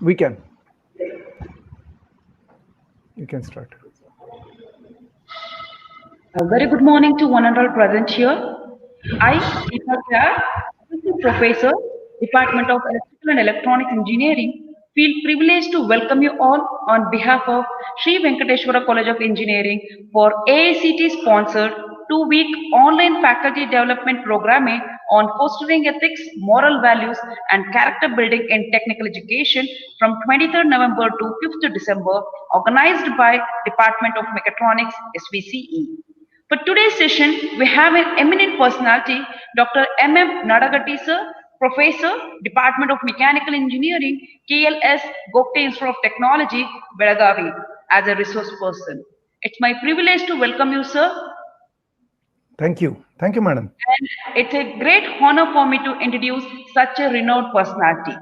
We can. You can start. A very good morning to one and all present here. I, Aicte-Svce, Assistant Professor, Department of Electrical and Electronics Engineering, feel privileged to welcome you all on behalf of Sri Venkateshwara College of Engineering for AICT-sponsored two-week online faculty development program on fostering ethics, moral values, and character building in technical education from 23rd November to 5th December, organized by Department of Mechatronics, SVCE. For today's session, we have an eminent personality, Dr. M.M. Nadagatti sir, Professor, Department of Mechanical Engineering, KLS, Gokte Institute of Technology, Belagavi, as a resource person. It's my privilege to welcome you, sir. Thank you. Thank you, madam. And it's a great honor for me to introduce such a renowned personality.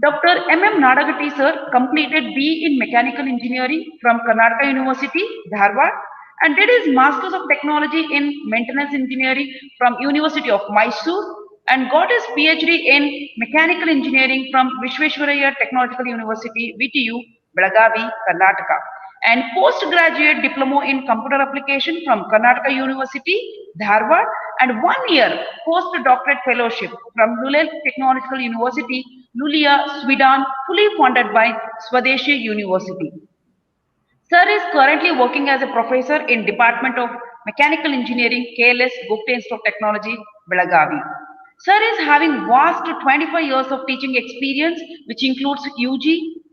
Dr. M.M. Nadagatti sir completed B in Mechanical Engineering from Karnataka University, Dharwad, and did his Masters of Technology in Maintenance Engineering from University of Mysore, and got his PhD in Mechanical Engineering from Vishweshwaraya Technological University, VTU, Belagavi, Karnataka, and postgraduate diploma in computer application from Karnataka University, Dharwad, and 1 year postdoctorate fellowship from Luleå Technological University, Luleå, Sweden, fully funded by Swadeshi University. Sir is currently working as a professor in Department of Mechanical Engineering, KLS, Gupta Institute of Technology, Belagavi. Sir is having vast 25 years of teaching experience, which includes UG,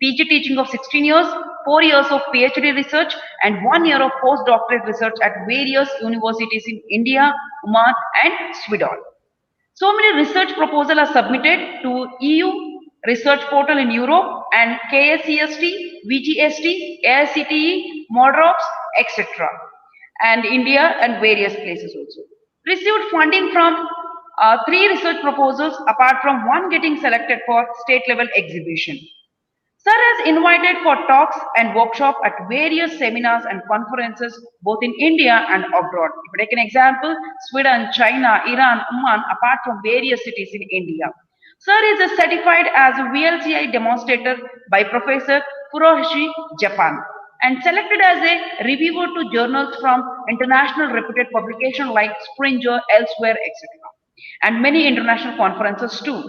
PG teaching of 16 years, 4 years of PhD research, and 1 year of postdoctorate research at various universities in India, Oman, and Sweden. So many research proposals are submitted to EU research portal in Europe and KSCST, VGST, AICTE, MODROPS, etc. and India and various places also. Received funding from three research proposals apart from one getting selected for state level exhibition. Sir has invited for talks and workshops at various seminars and conferences both in India and abroad. If you take an example, Sweden, China, Iran, Oman, apart from various cities in India. Sir is certified as a VLCI demonstrator by Professor Furoshi, Japan, and selected as a reviewer to journals from international reputed publications like Springer, Elsewhere, etc., and many international conferences too.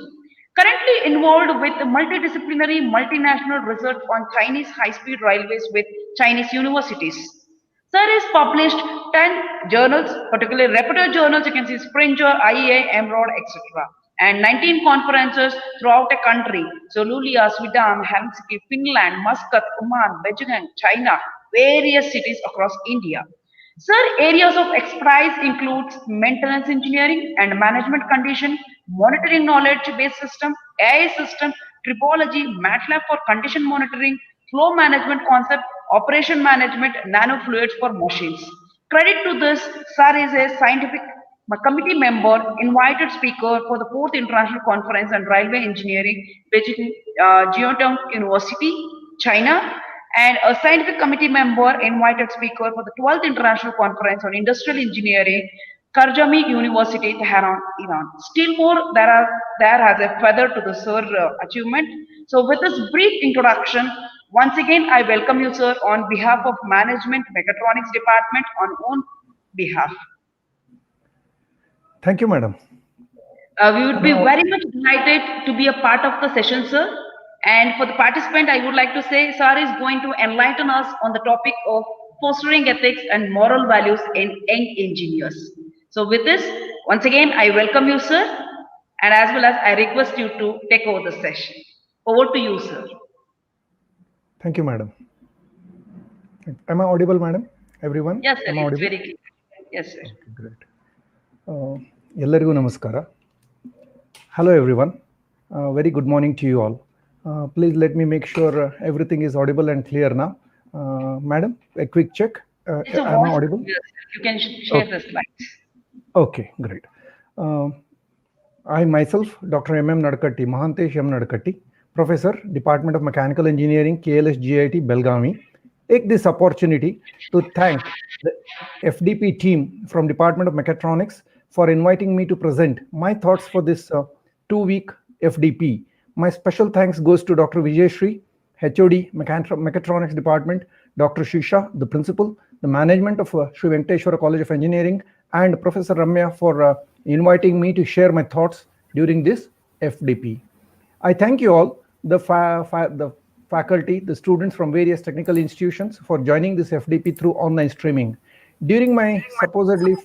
Currently involved with multidisciplinary multinational research on Chinese high-speed railways with Chinese universities. Sir has published 10 journals, particularly reputed journals, you can see Springer, IEA, MROD, etc., and 19 conferences throughout the country. So Luleå, Sweden, Helsinki, Finland, Muscat, Oman, Beijing, China, various cities across India. Sir, areas of expertise includes maintenance engineering and management condition, monitoring knowledge-based system, AI system, tribology, MATLAB for condition monitoring, flow management concept, operation management, nanofluids for machines. Credit to this, Sir is a scientific committee member, invited speaker for the 4th International Conference on Railway Engineering, Beijing Jiaotong University, China, and a scientific committee member, invited speaker for the 12th International Conference on Industrial Engineering, Karjami University, Tehran, Iran. Still more, there has a feather to the Sir achievement. So with this brief introduction, once again, I welcome you, sir, on behalf of Management Mechatronics Department on own behalf. Thank you, madam. We would be very much delighted to be a part of the session, sir. And for the participant, I would like to say, sir is going to enlighten us on the topic of fostering ethics and moral values in young engineers. So with this, once again, I welcome you, sir, and as well as I request you to take over the session. Over to you, sir. Thank you, madam. Am I audible, madam? Everyone? Yes, sir. Am I audible? Very clear. Yes, sir. Okay, great. Ellarigu namaskara. Hello, everyone. Very good morning to you all. Please let me make sure everything is audible and clear now. Madam, a quick check. Am I audible? Yes, you can share the slides. Okay, great. I myself, Dr. M.M. Nadagatti, Mahantesh M. Nadagatti, Professor, Department of Mechanical Engineering, KLS GIT, Belgavi, take this opportunity to thank the FDP team from Department of Mechatronics for inviting me to present my thoughts for this 2-week FDP, My special thanks goes to Dr. Vijayashree, HOD, Mechatronics Department, Dr. Shisha, the principal, the management of Sri Venkateshwara College of Engineering, and Professor Ramya for inviting me to share my thoughts during this FDP. I thank you all, the faculty, the students from various technical institutions for joining this FDP through online streaming. During my supposedly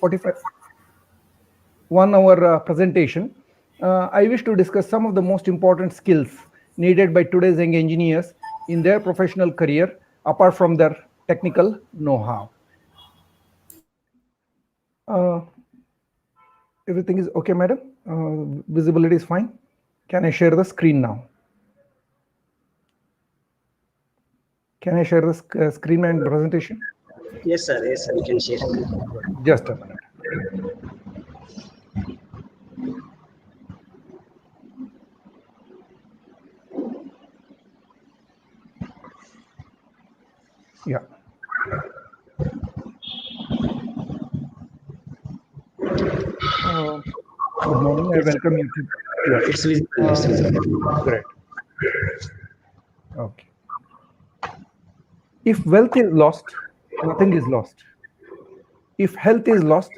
1-hour presentation, I wish to discuss some of the most important skills needed by today's young engineers in their professional career, apart from their technical know-how. Everything is okay, madam? Visibility is fine? Can I share the screen now? Can I share the screen and presentation? Yes, sir. Yes, sir. You can share. Just a minute. Yeah. Good morning. I welcome you to. Yeah, it's visible. It's visible. Great. Okay. If wealth is lost, nothing is lost. If health is lost,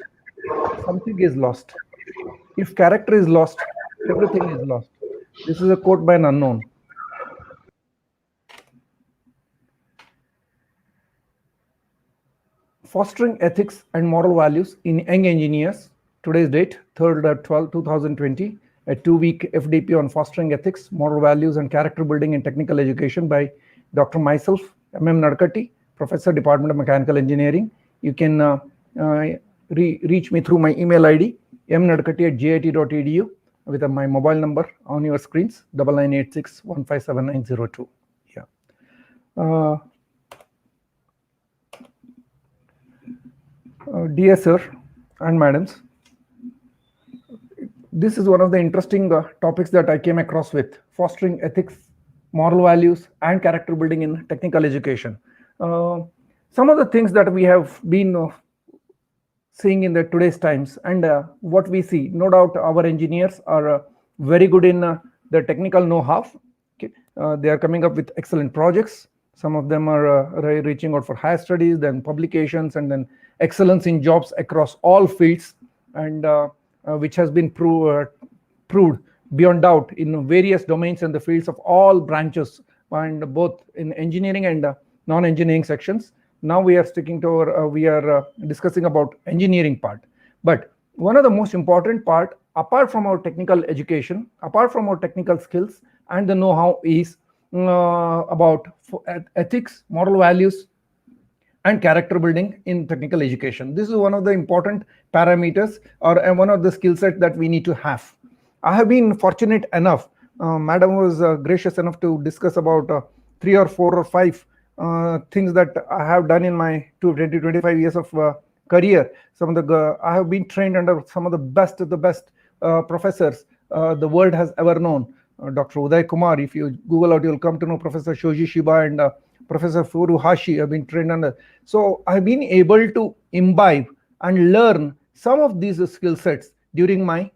something is lost. If character is lost, everything is lost. This is a quote by an unknown. Fostering ethics and moral values in young engineers. Today's date, 3rd 12, 2020, a 2-week FDP on fostering ethics, moral values, and character building in technical education by Dr. myself, M.M. Nadkatti, Professor, Department of Mechanical Engineering. You can reach me through my email ID, mnadkatti@jit.edu, with my mobile number on your screens, 9986157902. Yeah. Dear sir and madams, this is one of the interesting topics that I came across with, fostering ethics, moral values, and character building in technical education. Some of the things that we have been seeing in the today's times, and what we see, no doubt our engineers are very good in the technical know-how. Okay. They are coming up with excellent projects. Some of them are reaching out for higher studies, then publications, and then excellence in jobs across all fields, and which has been proved beyond doubt in various domains and the fields of all branches, and both in engineering and non-engineering sections. Now we are sticking to our, we are discussing about engineering part. But one of the most important part, apart from our technical education, apart from our technical skills and the know-how, is about ethics, moral values, and character building in technical education. This is one of the important parameters, or one of the skill sets that we need to have. I have been fortunate enough, madam was gracious enough to discuss about 3 or 4 or 5 things that I have done in my 25 years of career. Some of the I have been trained under some of the best professors the world has ever known. Dr. Uday Kumar, if you Google out, you'll come to know Professor Shoji Shiba and Professor Furuhashi have been trained under. So I've been able to imbibe and learn some of these skill sets during my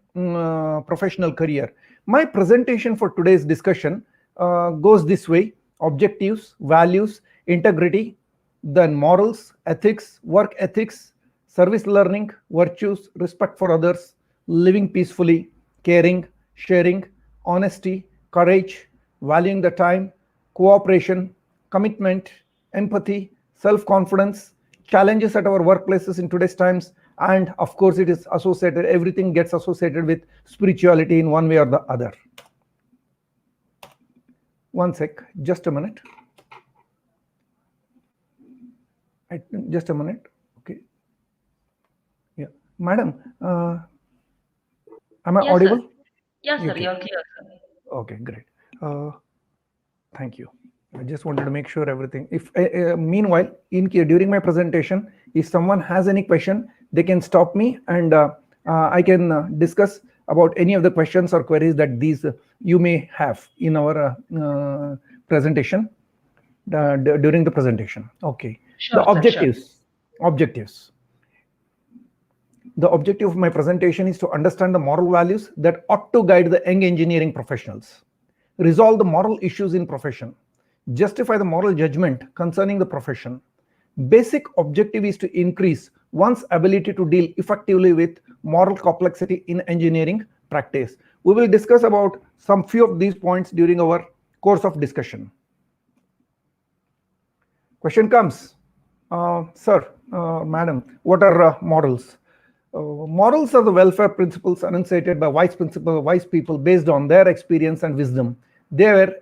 professional career. My presentation for today's discussion goes this way: objectives, values, integrity, then morals, ethics, work ethics, service learning, virtues, respect for others, living peacefully, caring, sharing, honesty, courage, valuing the time, cooperation, commitment, empathy, self-confidence, challenges at our workplaces in today's times, and of course it is associated, everything gets associated with spirituality in one way or the other. One sec, just a minute. Just a minute. Okay. Yeah, madam, am I audible? Sir. Yes, sir. Okay. You're clear, sir. Okay, great. Thank you. I just wanted to make sure everything. If meanwhile, during my presentation, if someone has any question, they can stop me, and I can discuss about any of the questions or queries that these you may have in our presentation during the presentation. Okay. Sure, The sir, objectives. sure. Objectives. The objective of my presentation is to understand the moral values that ought to guide the young engineering professionals. resolve the moral issues in profession, justify the moral judgment concerning the profession. Basic objective is to increase one's ability to deal effectively with moral complexity in engineering practice. We will discuss about some few of these points during our course of discussion. Question comes, sir, madam, what are morals? Morals are the welfare principles enunciated by wise people based on their experience and wisdom. They were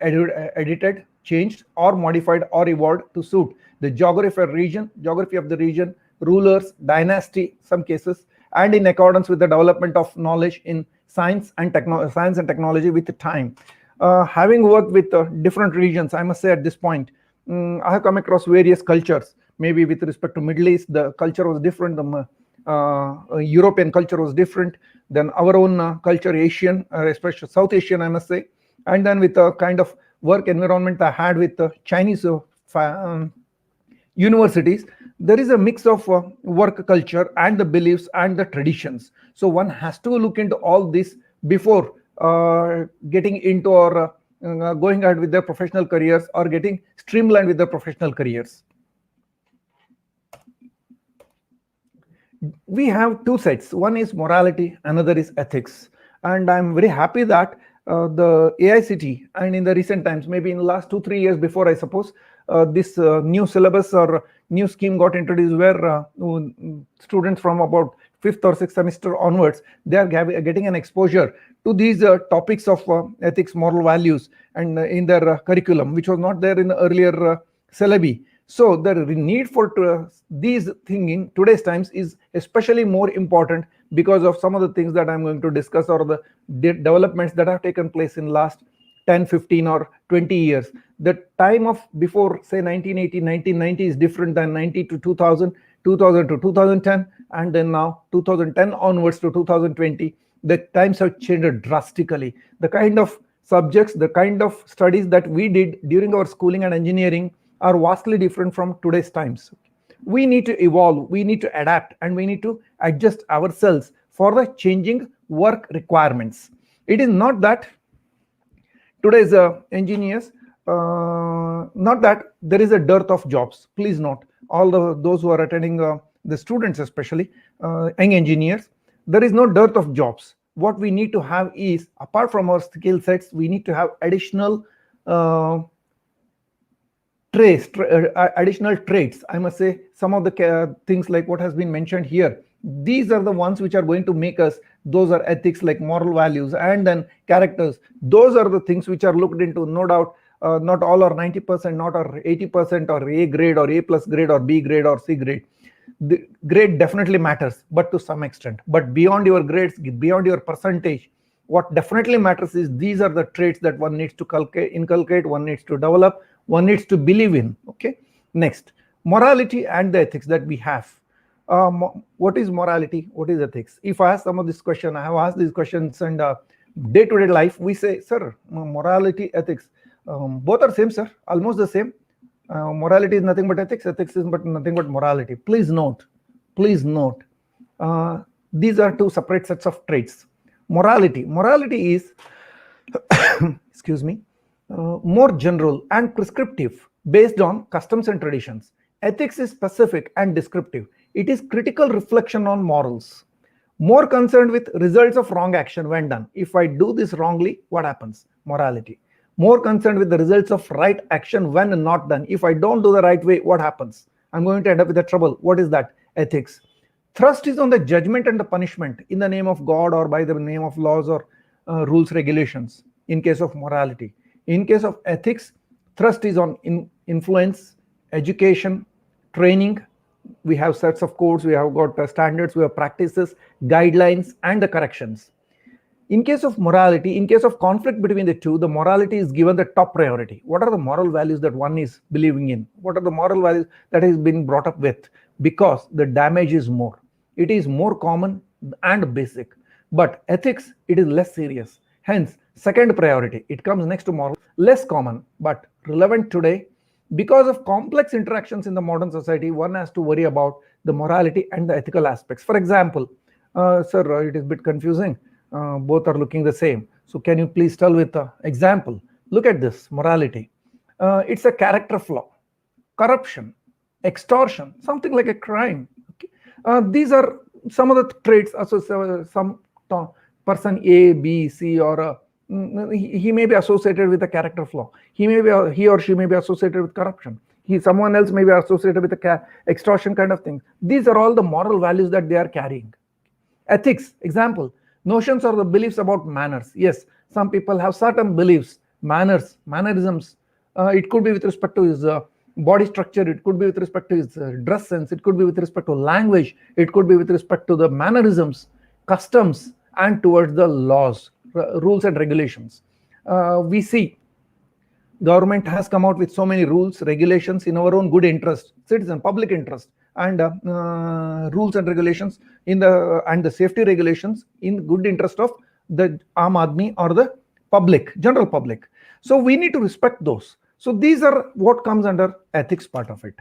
edited, changed, or modified or evolved to suit the geography of the region, rulers, dynasty, some cases, and in accordance with the development of knowledge in science and technology with the time. Having worked with different regions, I must say at this point, I have come across various cultures. Maybe with respect to Middle East, the culture was different. The European culture was different than our own culture, Asian, especially South Asian, I must say. And then with the kind of work environment I had with the Chinese universities, there is a mix of work culture and the beliefs and the traditions. So one has to look into all this before getting into or going ahead with their professional careers or getting streamlined with their professional careers. We have two sets. One is morality, another is ethics. And I'm very happy that the Aicte, and in the recent times, maybe in the last 2-3 years before, I suppose, this new syllabus or new scheme got introduced where students from about 5th or 6th semester onwards, they are getting an exposure to these topics of ethics, moral values, and in their curriculum, which was not there in the earlier syllabi. So the need for these things in today's times is especially more important because of some of the things that I'm going to discuss or the developments that have taken place in last 10, 15 or 20 years. The time of before, say, 1980, 1990 is different than 90 to 2000, 2000 to 2010, and then now 2010 onwards to 2020. The times have changed drastically. The kind of subjects, the kind of studies that we did during our schooling and engineering are vastly different from today's times. We need to evolve, we need to adapt, and we need to adjust ourselves for the changing work requirements. It is not that today's engineers, not that there is a dearth of jobs. Please note, all those who are attending, the students especially, young engineers, there is no dearth of jobs. What we need to have is, apart from our skill sets, we need to have additional additional traits. I must say some of the things like what has been mentioned here, these are the ones which are going to make us, those are ethics like moral values, and then characters. Those are the things which are looked into. No doubt not all are 90%, not or 80% or A grade or A plus grade or B grade or C grade. The grade definitely matters, but to some extent. But beyond your grades, beyond your percentage, what definitely matters is these are the traits that one needs to inculcate, one needs to develop, one needs to believe in. Okay. Next, morality and the ethics that we have. What is morality? What is ethics? If I ask some of this question, I have asked these questions, and day-to-day life, we say, sir, morality, ethics, both are same, sir, almost the same. Morality is nothing but ethics. Ethics is nothing but morality. Please note, these are two separate sets of traits. Morality is, excuse me, more general and prescriptive based on customs and traditions. Ethics is specific and descriptive. It is critical reflection on morals, more concerned with results of wrong action when done. If I do this wrongly, what happens? Morality. More concerned with the results of right action when not done. If I don't do the right way, what happens? I'm going to end up with a trouble. What is that? Ethics. Thrust is on the judgment and the punishment in the name of God or by the name of laws or rules, regulations, in case of morality. In case of ethics, thrust is on influence, education, training. We have sets of codes, we have got standards, we have practices, guidelines, and the corrections. In case of morality, in case of conflict between the two, the morality is given the top priority. What are the moral values that one is believing in? What are the moral values that is being brought up with? Because the damage is more. It is more common and basic. But ethics, it is less serious. Hence, second priority. It comes next to moral, less common, but relevant today. Because of complex interactions in the modern society, one has to worry about the morality and the ethical aspects. For example, sir, it is a bit confusing. Both are looking the same. So can you please tell with an example? Look at this morality. It's a character flaw, corruption, extortion, something like a crime. Okay? These are some of the traits. Some person A, B, C, or he may be associated with a character flaw. He or she may be associated with corruption. Someone else may be associated with a extortion kind of thing. These are all the moral values that they are carrying. Ethics, example, notions or the beliefs about manners. Yes, some people have certain beliefs, manners, mannerisms. It could be with respect to his body structure, it could be with respect to his dress sense, it could be with respect to language, it could be with respect to the mannerisms, customs, and towards the laws, rules and regulations. We see government has come out with so many rules, regulations in our own good interest, citizen, public interest, and rules and regulations and the safety regulations in good interest of the Aam Aadmi or the public, general public. So we need to respect those. So these are what comes under ethics part of it.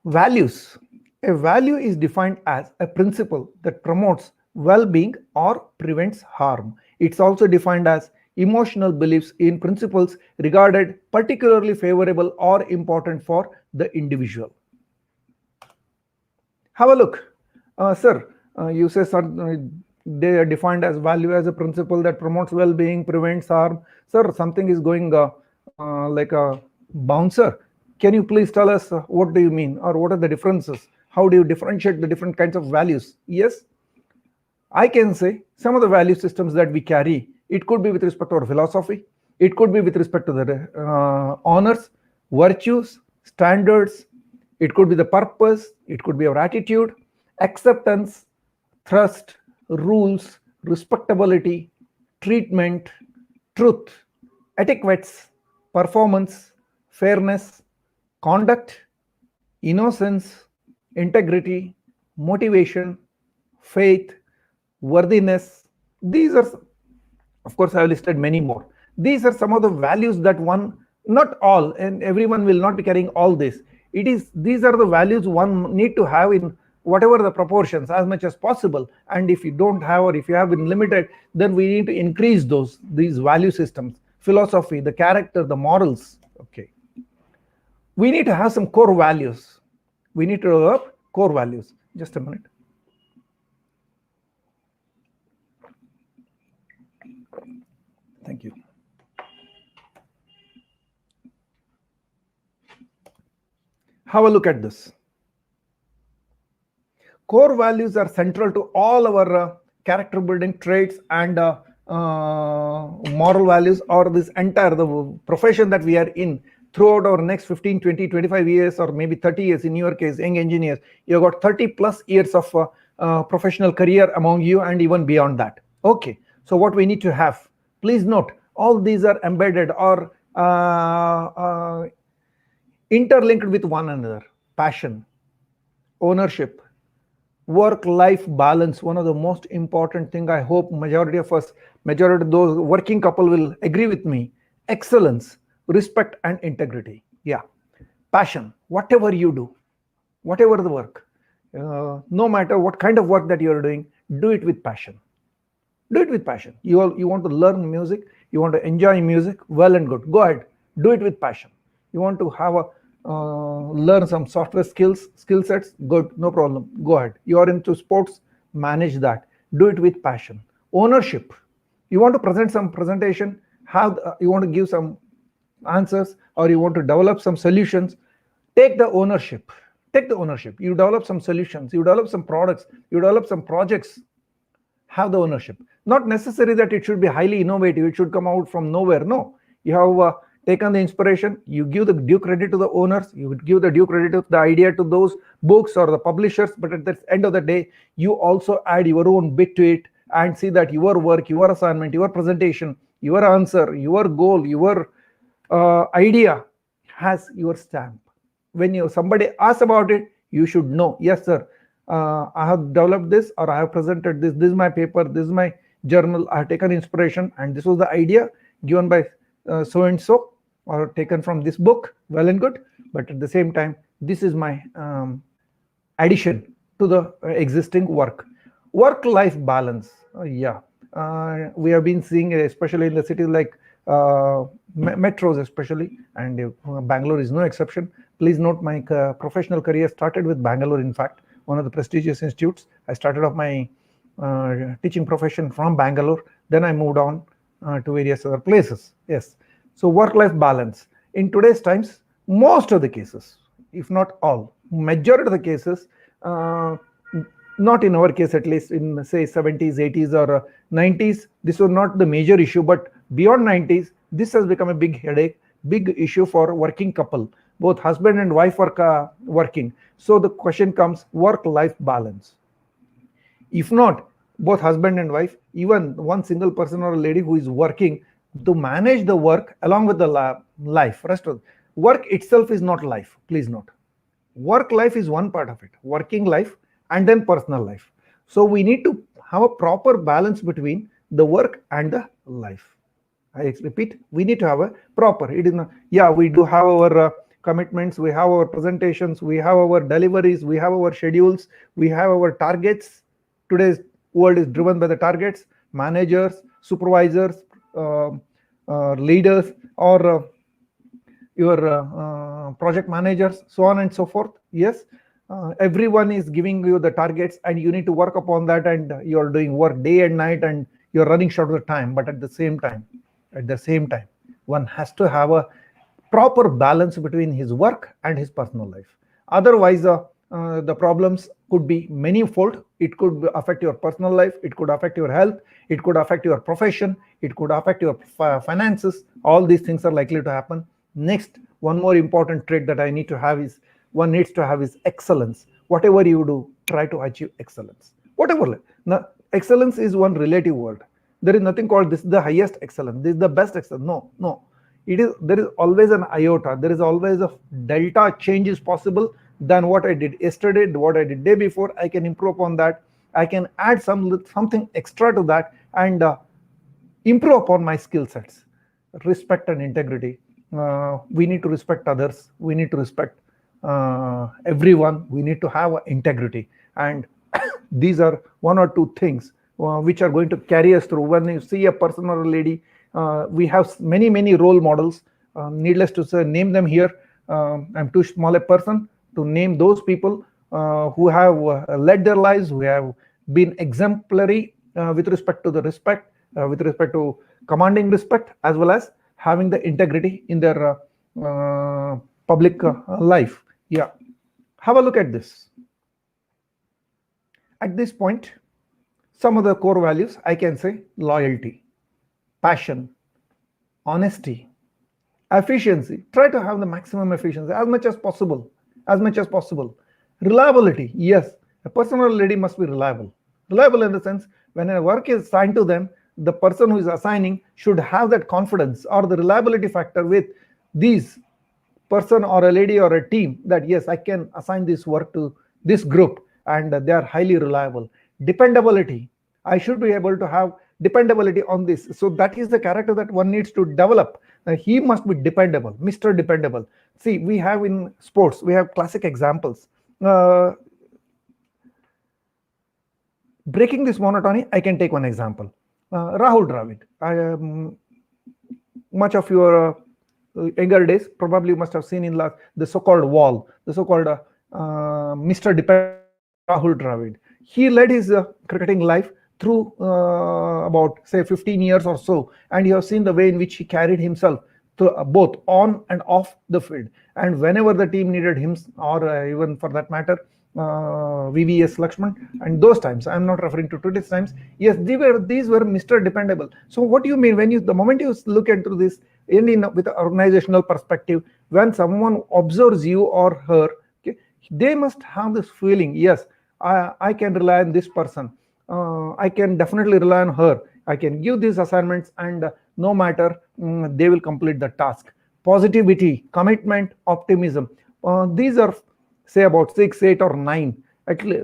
Values. A value is defined as a principle that promotes well-being or prevents harm. It's also defined as emotional beliefs in principles regarded particularly favorable or important for the individual. Have a look. Sir, you say they are defined as value as a principle that promotes well-being, prevents harm. Sir, something is going like a bouncer. Can you please tell us what do you mean, or what are the differences? How do you differentiate the different kinds of values? Yes, I can say some of the value systems that we carry, it could be with respect to our philosophy, it could be with respect to the honors, virtues, standards, it could be the purpose, it could be our attitude, acceptance, trust, rules, respectability, treatment, truth, etiquettes, performance, fairness, conduct, innocence, integrity, motivation, faith, worthiness. These are, of course, I have listed many more. These are some of the values that one, not all, and everyone will not be carrying all this. These are the values one need to have in whatever the proportions as much as possible. And if you don't have, or if you have been limited, then we need to increase these value systems, philosophy, the character, the morals. Okay. We need to have some core values. We need to develop core values. Just a minute. Thank you. Have a look at this. Core values are central to all our character building traits and moral values, or this entire the profession that we are in throughout our next 15, 20, 25 years, or maybe 30 years in your case, young engineers. You've got 30 plus years of professional career among you, and even beyond that. Okay, so what we need to have, please note, all these are embedded or interlinked with one another. Passion, ownership, work-life balance, one of the most important thing. I hope majority of those working couple will agree with me. Excellence, respect, and integrity. Yeah, passion, whatever you do, whatever the work, no matter what kind of work that you are doing, do it with passion. Do it with passion. You want to learn music, you want to enjoy music, well and good, go ahead, do it with passion. You want to have learn some software skill sets, good, no problem, go ahead. You are into sports, manage that, do it with passion. Ownership, you want to present some presentation, you want to give some answers, or you want to develop some solutions, take the ownership. You develop some solutions, you develop some products, you develop some projects. Have the ownership. Not necessary that it should be highly innovative, it should come out from nowhere. No, you have taken the inspiration, you give the due credit to the owners, you give the due credit of the idea to those books or the publishers, but at the end of the day, you also add your own bit to it and see that your work, your assignment, your presentation, your answer, your goal, your idea has your stamp. When somebody asks about it, you should know, yes sir, I have developed this, or I have presented this, this is my paper, this is my journal, I have taken inspiration, and this was the idea given by so and so, or taken from this book, well and good, but at the same time, this is my addition to the existing work. Work-life balance, yeah, We have been seeing, especially in the cities like metros especially, and Bangalore is no exception. Please note, my professional career started with Bangalore. In fact, one of the prestigious institutes. I started off my teaching profession from Bangalore. Then I moved on to various other places. Yes. So work-life balance. In today's times, most of the cases, if not all, majority of the cases, not in our case, at least in say 70s, 80s, or 90s, this was not the major issue. But beyond 90s, this has become a big headache, big issue for working couple. Both husband and wife are working. So the question comes, work-life balance. If not, both husband and wife, even one single person or a lady who is working, to manage the work along with the life. Rest of work itself is not life. Please note, work life is one part of it. Working life and then personal life. So we need to have a proper balance between the work and the life. I repeat, we need to have a proper. It is not. Yeah, we do have our commitments. We have our presentations. We have our deliveries. We have our schedules. We have our targets. Today's world is driven by the targets. Managers, supervisors, leaders, or your project managers, so on and so forth. Yes, everyone is giving you the targets, and you need to work upon that, and you're doing work day and night, and you're running short of time. But at the same time, one has to have a proper balance between his work and his personal life. Otherwise, the problems could be manifold. It could affect your personal life, it could affect your health, it could affect your profession, it could affect your finances. All these things are likely to happen. Next, one more important trait that I need to have is, one needs to have is excellence. Whatever you do, try to achieve excellence. Whatever. Now, excellence is one relative word. There is nothing called this is the highest excellence, this is the best excellence. No. There is always an iota, there is always a delta change is possible than what I did yesterday, what I did day before. I can improve upon that. I can add something extra to that, and improve upon my skill sets. Respect and integrity. We need to respect others. We need to respect everyone. We need to have integrity. And these are one or two things which are going to carry us through. When you see a person or a lady, we have many role models. Needless to say, name them here. I'm too small a person to name those people who have led their lives, who have been exemplary with respect to the respect, with respect to commanding respect, as well as having the integrity in their public life. Yeah, have a look at this. At this point, some of the core values, I can say loyalty, passion, honesty, efficiency. Try to have the maximum efficiency as much as possible. Reliability. Yes, a person or a lady must be reliable. Reliable in the sense, when a work is assigned to them, the person who is assigning should have that confidence or the reliability factor with these person or a lady or a team, that yes, I can assign this work to this group, and they are highly reliable. Dependability. I should be able to have dependability on this. So that is the character that one needs to develop. He must be dependable, Mr. Dependable. See, we have in sports, we have classic examples. Breaking this monotony, I can take one example. Rahul Dravid. Much of your younger days probably must have seen in the so-called wall, the so-called Mr. Dependable Rahul Dravid. He led his cricketing life through about say 15 years or so, and you have seen the way in which he carried himself to, both on and off the field. And whenever the team needed him, or even for that matter, VVS Lakshman, and those times, I'm not referring to today's times. Yes, these were Mr. Dependable. So what do you mean when the moment you look into this with an organizational perspective, when someone observes you or her, okay, they must have this feeling, yes, I can rely on this person. I can definitely rely on her. I can give these assignments, and no matter, they will complete the task. Positivity, commitment, optimism. These are say about 6, 8, or 9. Actually,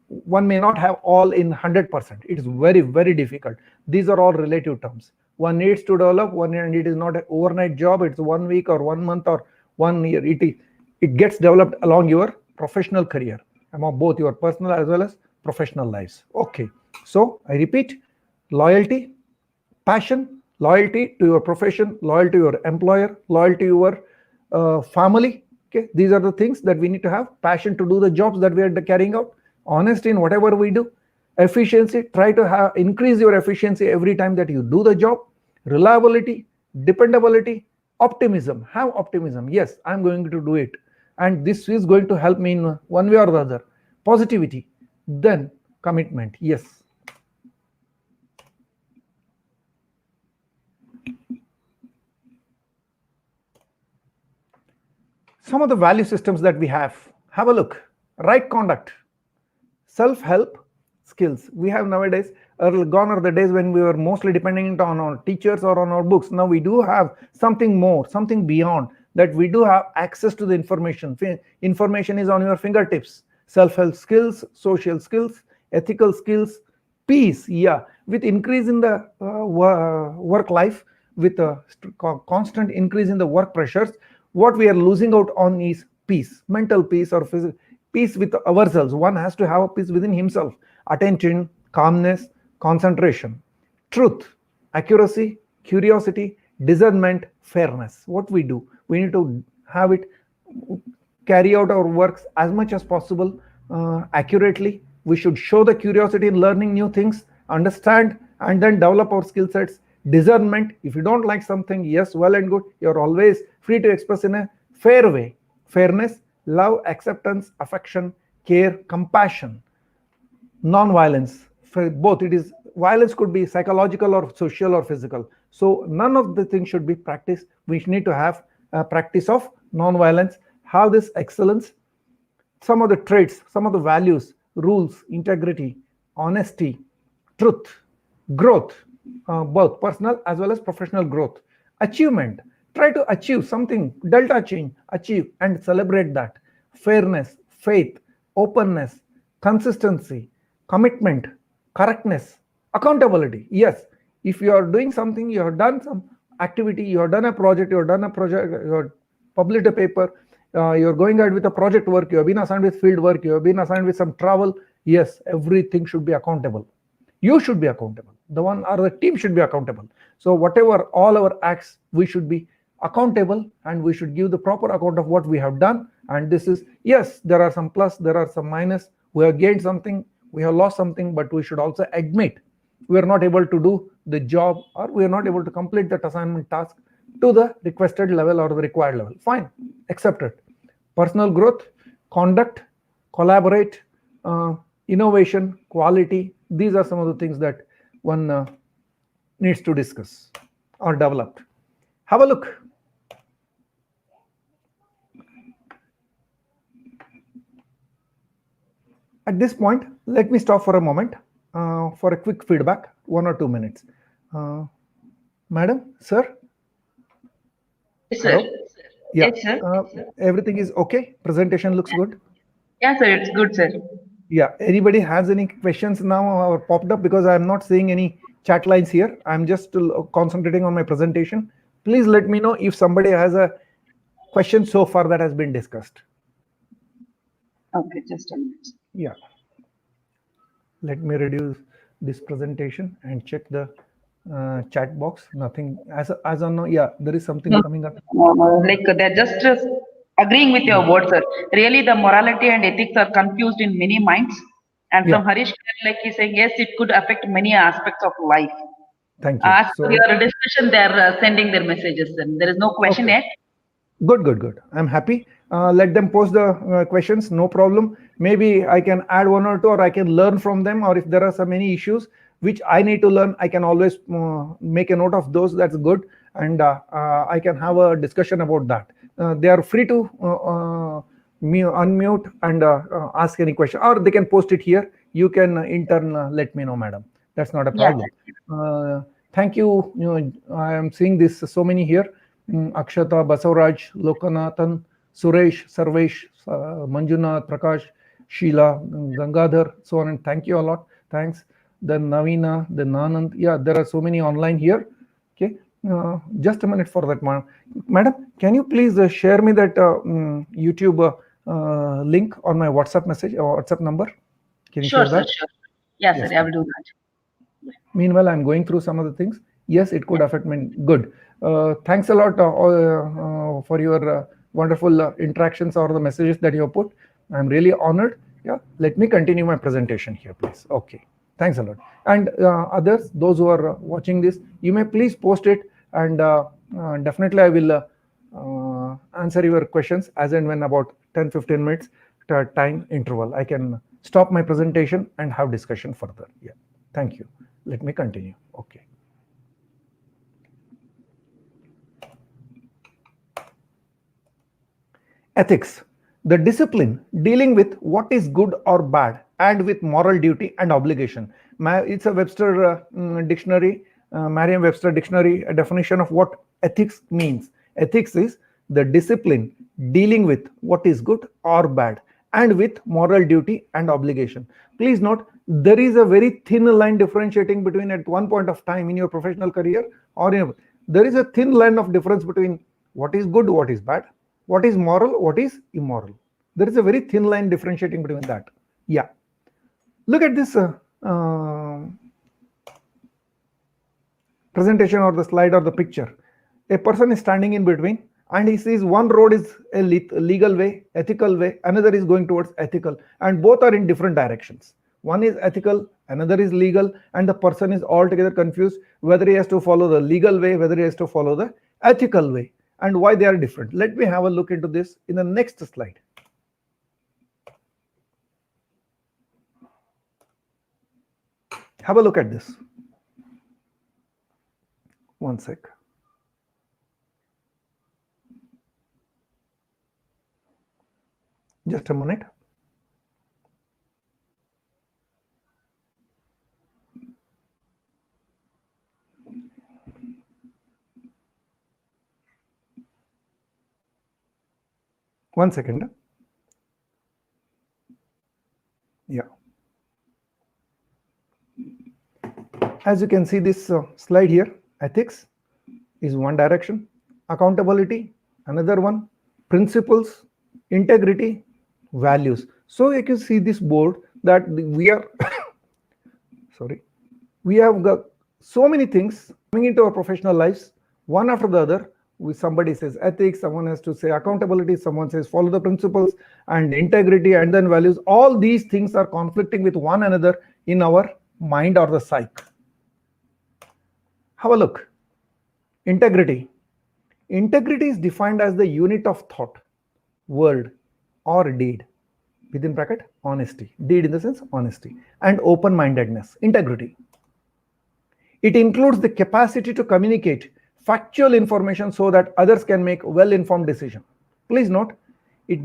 one may not have all in 100%. It is very difficult. These are all relative terms. One needs to develop one, and it is not an overnight job. It's 1 week or 1 month or 1 year. It gets developed along your professional career, among both your personal as well as professional lives. Okay, so I repeat, loyalty, passion, loyalty to your profession, loyal to your employer, loyal to your family. Okay, these are the things that we need to have. Passion to do the jobs that we are carrying out. Honesty in whatever we do. Efficiency, try to increase your efficiency every time that you do the job. Reliability, dependability, optimism. Have optimism. Yes, I'm going to do it, and this is going to help me in one way or the other. Positivity, then commitment. Yes. Some of the value systems that we have a look. Right conduct, self-help skills. We have nowadays, gone are the days when we were mostly depending on our teachers or on our books. Now we do have something more, something beyond that. We do have access to the information. Information is on your fingertips. Self-help skills, social skills, ethical skills, peace. Yeah, with increase in the work life, with a constant increase in the work pressures, what we are losing out on is peace, mental peace or physical peace with ourselves. One has to have a peace within himself. Attention, calmness, concentration, truth, accuracy, curiosity, discernment, fairness. What we do, we need to have it, carry out our works as much as possible accurately. We should show the curiosity in learning new things, understand, and then develop our skill sets. Discernment, if you don't like something, yes, well and good, you're always free to express in a fair way. Fairness, love, acceptance, affection, care, compassion, non-violence. For both, it is violence could be psychological or social or physical. So none of the things should be practiced. We need to have a practice of non-violence, have this excellence. Some of the traits, some of the values, rules, integrity, honesty, truth, growth, both personal as well as professional growth, achievement. Try to achieve something, delta change, achieve and celebrate that. Fairness, faith, openness, consistency, commitment, correctness, accountability. Yes, if you are doing something, you have done some activity, you have done a project, you have published a paper, you're going ahead with a project work, you have been assigned with field work, you have been assigned with some travel. Yes, everything should be accountable. You should be accountable. The one or the team should be accountable. So whatever all our acts, we should be accountable, and we should give the proper account of what we have done. And this is, yes, there are some plus, there are some minus. We have gained something, we have lost something, but we should also admit we are not able to do the job, or we are not able to complete that assignment task to the requested level or the required level. Fine, accept it. Personal growth, conduct, collaborate, innovation, quality. These are some of the things that one needs to discuss or develop. Have a look. At this point, let me stop for a moment for a quick feedback, 1 or 2 minutes. Madam, sir? Yes, sir. Hello? Yeah. Yes, sir. Everything is okay? Presentation looks good? Yeah, sir, it's good, sir. Yeah. Anybody has any questions now or popped up? Because I'm not seeing any chat lines here. I'm just concentrating on my presentation. Please let me know if somebody has a question so far that has been discussed. Okay, just a minute. Yeah. Let me reduce this presentation and check the chat box. Nothing as on now. Yeah, there is something coming up. Like they're just agreeing with your words, sir. Really, the morality and ethics are confused in many minds. And from Harish, like he's saying, yes, it could affect many aspects of life. Thank you. As per your discussion, they're sending their messages, and there is no question yet. Good. I'm happy. Let them post the questions, no problem. Maybe I can add 1 or 2, or I can learn from them, or if there are some many issues which I need to learn, I can always make a note of those. That's good. And I can have a discussion about that. They are free to unmute and ask any question, or they can post it here. You can in turn let me know, madam. That's not a problem. Yeah. Thank you. I am seeing this so many here. Akshata, Basavaraj, Lokanathan, Suresh, Sarvesh, Manjunath, Prakash, Sheila, Gangadhar, so on. And thank you a lot. Thanks. Then Navina, then Anand. Yeah, there are so many online here. Okay. Just a minute for that, madam. Can you please share me that YouTube link on my WhatsApp message or WhatsApp number? Can you share that? Sure. Yes, sir. I will do that. Meanwhile, I'm going through some of the things. Yes, it could affect me. Good. Thanks a lot for your wonderful interactions or the messages that you have put. I'm really honored. Yeah, let me continue my presentation here, please. Okay, thanks a lot. And others, those who are watching this, you may please post it, and definitely I will answer your questions as and when about 10-15 minutes time interval. I can stop my presentation and have discussion further. Yeah, thank you. Let me continue. Okay. Ethics, the discipline dealing with what is good or bad and with moral duty and obligation. It's a Webster dictionary, Merriam-Webster dictionary, a definition of what ethics means. Ethics is the discipline dealing with what is good or bad and with moral duty and obligation. Please note, there is a very thin line differentiating between at one point of time in your professional career or there is a thin line of difference between what is good, what is bad, what is moral, what is immoral. There is a very thin line differentiating between that. Yeah. Look at this presentation or the slide or the picture. A person is standing in between and he sees one road is a legal way, ethical way, another is going towards ethical, and both are in different directions. One is ethical, another is legal, and the person is altogether confused whether he has to follow the legal way, whether he has to follow the ethical way, and why they are different. Let me have a look into this in the next slide. Have a look at this. One sec. Just a minute. One second. Yeah. As you can see this slide here, ethics is one direction, accountability another one, principles, integrity, values. So you can see this board that we are sorry, we have got so many things coming into our professional lives, one after the other. Somebody says ethics, someone has to say accountability, someone says follow the principles, and integrity, and then values. All these things are conflicting with one another in our mind or the psyche. Have a look. Integrity. Integrity is defined as the unit of thought, word, or deed. Within bracket, honesty. Deed in the sense honesty and open-mindedness. Integrity. It includes the capacity to communicate factual information so that others can make well-informed decisions. Please note, it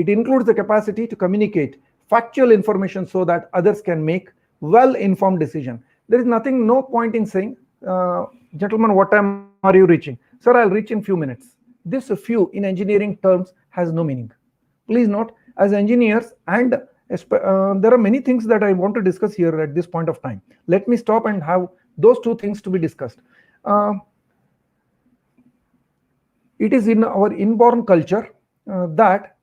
includes the capacity to communicate factual information so that others can make well-informed decisions. There is nothing, no point in saying, gentlemen, what time are you reaching? Sir, I'll reach in few minutes. This few in engineering terms has no meaning. Please note, as engineers, and there are many things that I want to discuss here at this point of time. Let me stop and have those two things to be discussed. It is in our inborn culture that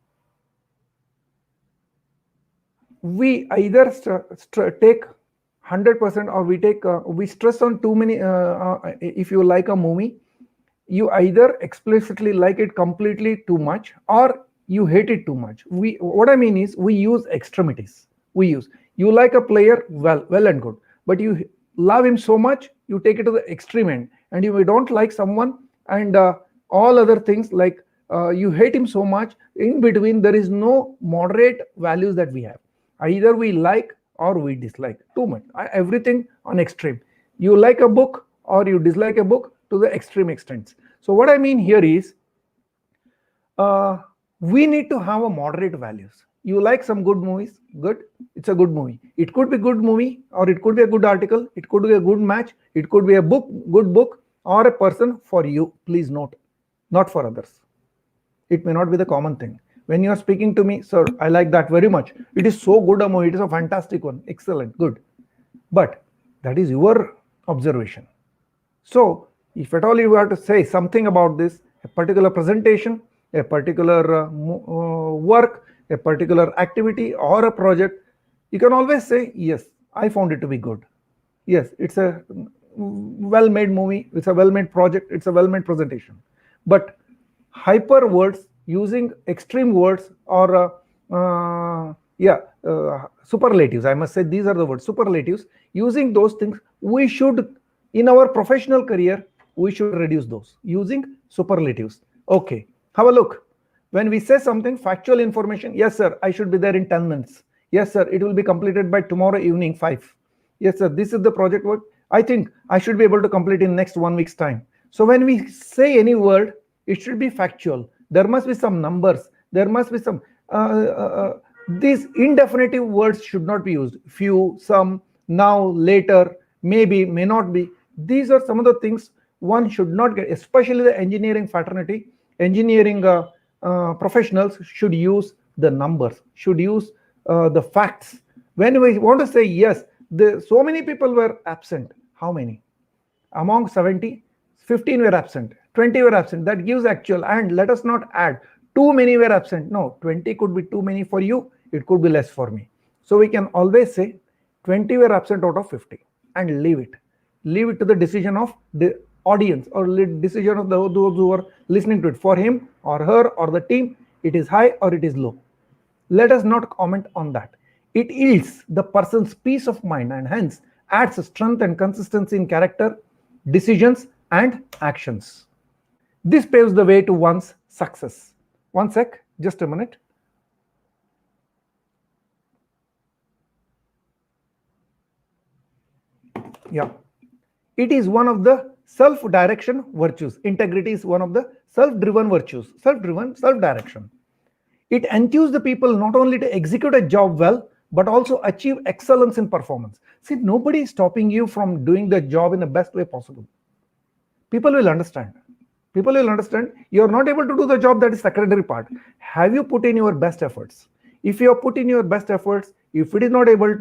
we either take 100% or we stress on too many. If you like a movie, you either explicitly like it completely too much or you hate it too much. What I mean is we use extremities. You like a player, well and good, but you love him so much you take it to the extreme end, and you don't like someone and all other things, like you hate him so much. In between there is no moderate values that we have. Either we like or we dislike too much. Everything on extreme. You like a book or you dislike a book to the extreme extents. So what I mean here is we need to have a moderate values. You like some good movies, good, it's a good movie. It could be good movie, or it could be a good article, it could be a good match, it could be a book, good book, or a person for you. Please note, not for others. It may not be the common thing. When you are speaking to me, sir, I like that very much. It is so good a movie, it is a fantastic one, excellent, good. But that is your observation. So if at all you have to say something about this, a particular presentation, a particular work, a particular activity or a project, you can always say, yes, I found it to be good. Yes, it's a well-made movie, it's a well-made project, it's a well-made presentation. But hyper words, using extreme words, or superlatives, I must say these are the words, superlatives, using those things, we should, in our professional career, we should reduce those using superlatives. Okay, have a look. When we say something, factual information, yes sir, I should be there in 10 minutes. Yes sir, it will be completed by tomorrow evening 5. Yes sir, this is the project work. I think I should be able to complete in next 1 week's time. So when we say any word, it should be factual. There must be some numbers. There must be some, these indefinitive words should not be used. Few, some, now, later, maybe, may not be. These are some of the things one should not get, especially the engineering fraternity, engineering professionals should use the numbers, should use the facts. When we want to say yes, so many people were absent. How many? Among 70, 15 were absent, 20 were absent. That gives actual. And let us not add too many were absent. No, 20 could be too many for you, it could be less for me. So we can always say 20 were absent out of 50 and leave it. Leave it to the decision of the audience, or decision of those who are listening to it. For him or her or the team, it is high or it is low. Let us not comment on that. It yields the person's peace of mind and hence adds strength and consistency in character, decisions, and actions. This paves the way to one's success. One sec, just a minute. Yeah. It is one of the self-direction virtues. Integrity is one of the self-driven virtues. Self-driven, self-direction. It enthuses the people not only to execute a job well, but also achieve excellence in performance. See, nobody is stopping you from doing the job in the best way possible. People will understand. People will understand you're not able to do the job, that is secondary part. Have you put in your best efforts? If you have put in your best efforts, if you're not able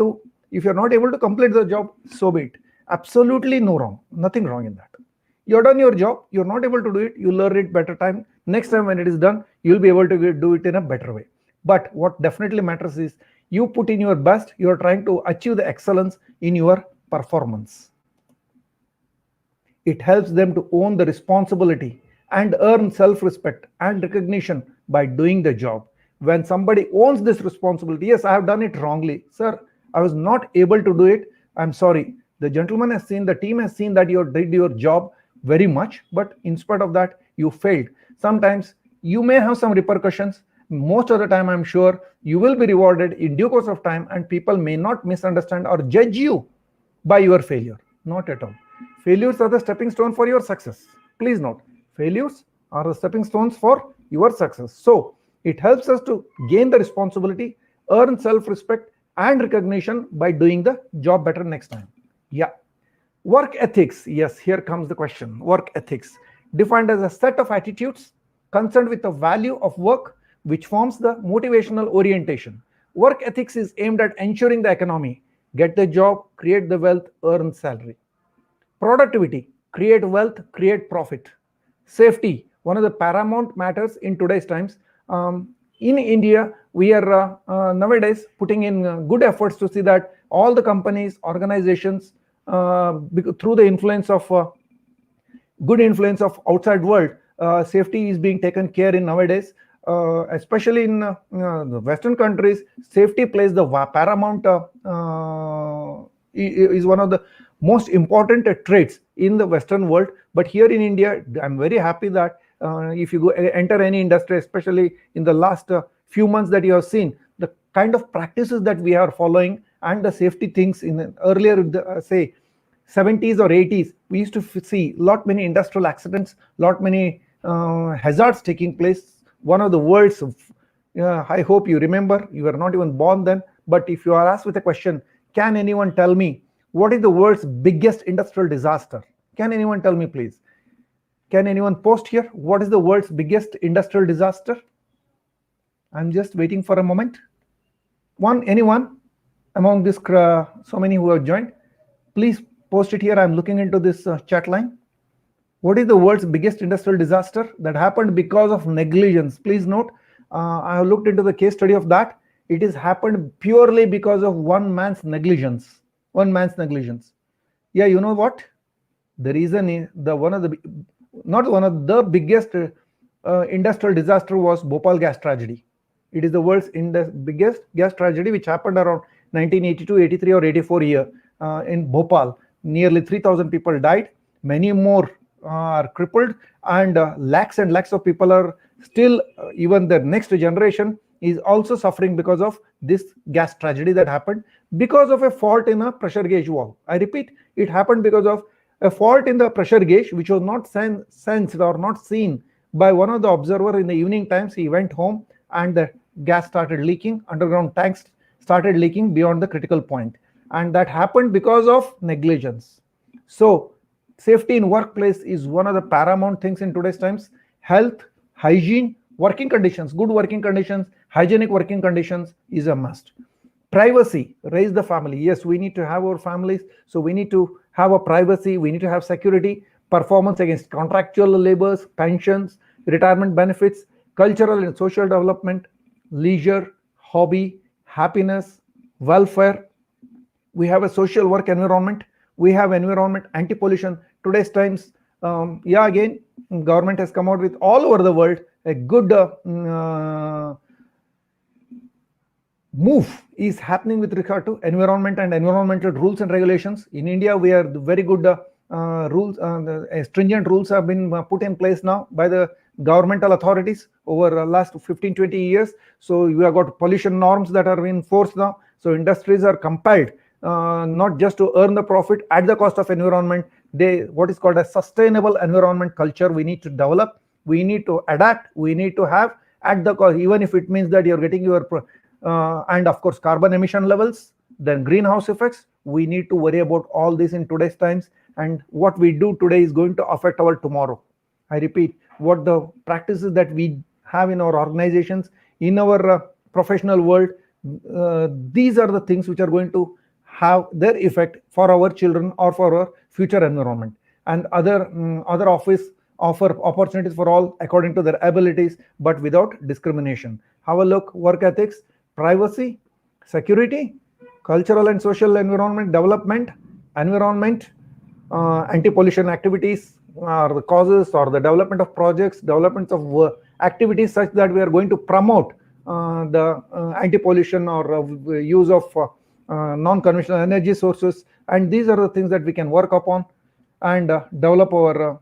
to complete the job, so be it. Absolutely no wrong, nothing wrong in that. You've done your job, you're not able to do it, you learn it better time. Next time when it is done, you'll be able to do it in a better way. But what definitely matters is you put in your best, you're trying to achieve the excellence in your performance. It helps them to own the responsibility and earn self-respect and recognition by doing the job. When somebody owns this responsibility, yes, I have done it wrongly. Sir, I was not able to do it. I'm sorry. The gentleman has seen, the team has seen that you did your job very much, but in spite of that, you failed. Sometimes you may have some repercussions. Most of the time, I'm sure you will be rewarded in due course of time, and people may not misunderstand or judge you by your failure. Not at all. Failures are the stepping stone for your success. Please note, failures are the stepping stones for your success. So it helps us to gain the responsibility, earn self-respect and recognition by doing the job better next time. Yeah. Work ethics. Yes, here comes the question. Work ethics, defined as a set of attitudes concerned with the value of work, which forms the motivational orientation. Work ethics is aimed at ensuring the economy, get the job, create the wealth, earn salary. Productivity, create wealth, create profit. Safety, one of the paramount matters in today's times. In India, we are nowadays putting in good efforts to see that all the companies, organizations, through the influence of good influence of outside world, safety is being taken care in nowadays. Especially in the Western countries, safety plays the paramount, is one of the most important traits in the Western world. But here in India, I'm very happy that if you go enter any industry, especially in the last few months that you have seen, the kind of practices that we are following and the safety things in earlier, say 70s or 80s, we used to see lot many industrial accidents, lot many hazards taking place. One of the world's, I hope you remember, you were not even born then, but if you are asked with a question, can anyone tell me what is the world's biggest industrial disaster? Can anyone tell me, please? Can anyone post here? What is the world's biggest industrial disaster? I'm just waiting for a moment. Anyone among this, so many who have joined, please post it here. I'm looking into this chat line. What is the world's biggest industrial disaster that happened because of negligence? Please note, I have looked into the case study of that. It has happened purely because of one man's negligence. One man's negligence. Yeah, you know what? The reason is not one of the biggest industrial disaster was Bhopal gas tragedy. It is the world's biggest gas tragedy, which happened around 1982, 83, or 84 year in Bhopal. Nearly 3,000 people died. Many more are crippled, and lakhs and lakhs of people are still, even the next generation is also suffering because of this gas tragedy that happened because of a fault in a pressure gauge valve. I repeat, it happened because of a fault in the pressure gauge, which was not sensed or not seen by one of the observer in the evening times. He went home and the gas started leaking, underground tanks started leaking beyond the critical point, and that happened because of negligence. So safety in workplace is one of the paramount things in today's times. Health, hygiene, working conditions, good working conditions, hygienic working conditions is a must. Privacy, raise the family. Yes, we need to have our families, so we need to have a privacy, we need to have security, performance against contractual labors, pensions, retirement benefits, cultural and social development, leisure, hobby, happiness, welfare. We have a social work environment, we have environment, anti-pollution. Today's times, again, government has come out with all over the world a good move is happening with regard to environment and environmental rules and regulations. In India, we are very good rules, stringent rules have been put in place now by the governmental authorities over the last 15-20 years. So we have got pollution norms that are in force now. So industries are compelled not just to earn the profit at the cost of environment. What is called a sustainable environment culture we need to develop, we need to adapt, we need to have at the cost, even if it means that you're getting your and of course carbon emission levels, then greenhouse effects. We need to worry about all this in today's times, and what we do today is going to affect our tomorrow. I repeat, what the practices that we have in our organizations, in our professional world, these are the things which are going to have their effect for our children or for our future environment. And other office offer opportunities for all according to their abilities, but without discrimination. Have a look: work ethics, privacy, security, cultural and social environment development, environment, anti-pollution activities are the causes, or the development of projects, development of activities such that we are going to promote the anti-pollution or use of non-conventional energy sources. And these are the things that we can work upon and develop our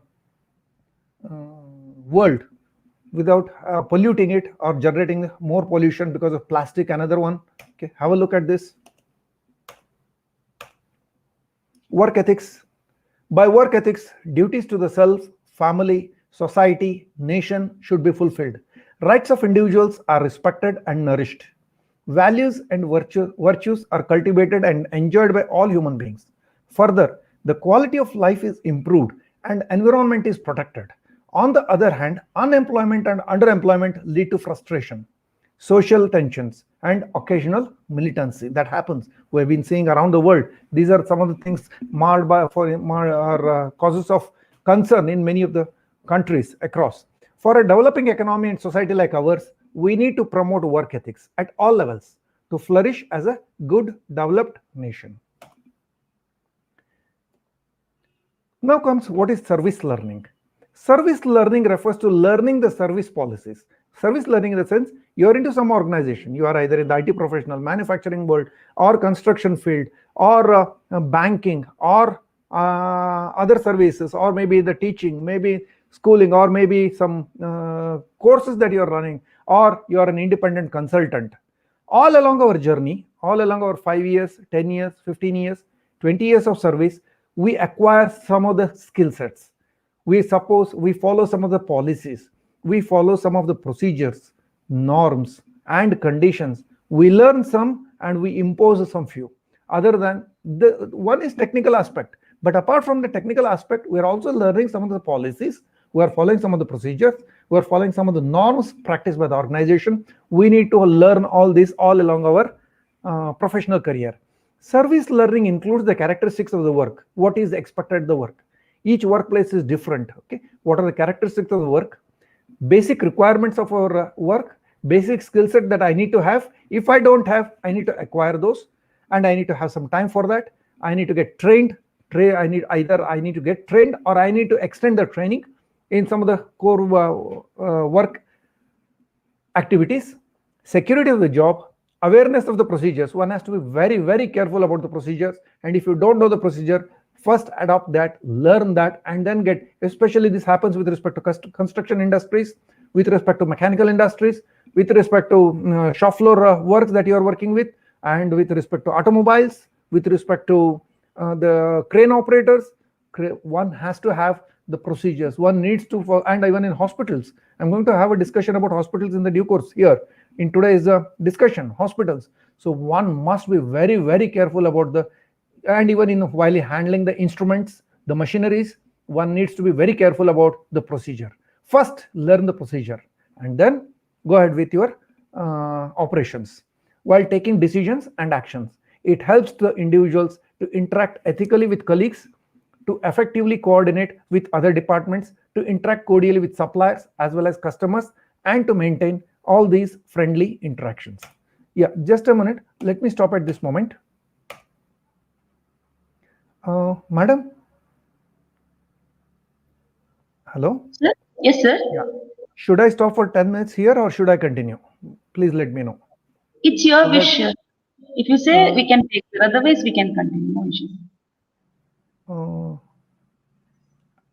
world without polluting it or generating more pollution because of plastic. Another one. Okay, have a look at this. Work ethics. By work ethics, duties to the self, family, society, nation should be fulfilled. Rights of individuals are respected and nourished. Values and virtues are cultivated and enjoyed by all human beings. Further, the quality of life is improved and environment is protected. On the other hand, unemployment and underemployment lead to frustration, social tensions, and occasional militancy that happens. We've been seeing around the world. These are some of the things causes of concern in many of the countries across. For a developing economy and society like ours, we need to promote work ethics at all levels to flourish as a good developed nation. Now comes what is service learning. Service learning refers to learning the service policies. Service learning in the sense, you're into some organization, you are either in the IT professional, manufacturing world, or construction field, or banking, or other services, or maybe the teaching, maybe schooling, or maybe some courses that you're running, or you're an independent consultant. All along our journey, all along our 5 years, 10 years, 15 years, 20 years of service, we acquire some of the skill sets. We follow some of the policies, we follow some of the procedures, norms, and conditions. We learn some and we impose some few. Other than the one is technical aspect, but apart from the technical aspect, we are also learning some of the policies. We are following some of the procedures. We are following some of the norms practiced by the organization. We need to learn all this all along our professional career. Service learning includes the characteristics of the work. What is expected of the work? Each workplace is different. Okay, what are the characteristics of the work? Basic requirements of our work, basic skill set that I need to have. If I don't have, I need to acquire those, and I need to have some time for that. I need to get trained I need to get trained, or I need to extend the training in some of the core work activities. Security of the job, awareness of the procedures. One has to be very, very careful about the procedures. And if you don't know the procedure, first adopt that, learn that, and then get, especially this happens with respect to construction industries, with respect to mechanical industries, with respect to shop floor works that you are working with, and with respect to automobiles, with respect to the crane operators. One has to have the procedures. One needs to follow, and even in hospitals. I'm going to have a discussion about hospitals in the due course here in today's discussion, hospitals. So one must be very, very careful about the, and even in while handling the instruments, the machineries, one needs to be very careful about the procedure. First, learn the procedure, and then go ahead with your operations while taking decisions and actions. It helps the individuals to interact ethically with colleagues, to effectively coordinate with other departments, to interact cordially with suppliers as well as customers, and to maintain all these friendly interactions. Yeah, just a minute. Let me stop at this moment. Madam? Hello? Sir? Yes, sir. Yeah. Should I stop for 10 minutes here, or should I continue? Please let me know. It's your So wish, sir. If you say we can take, sir. Otherwise we can continue. No issues.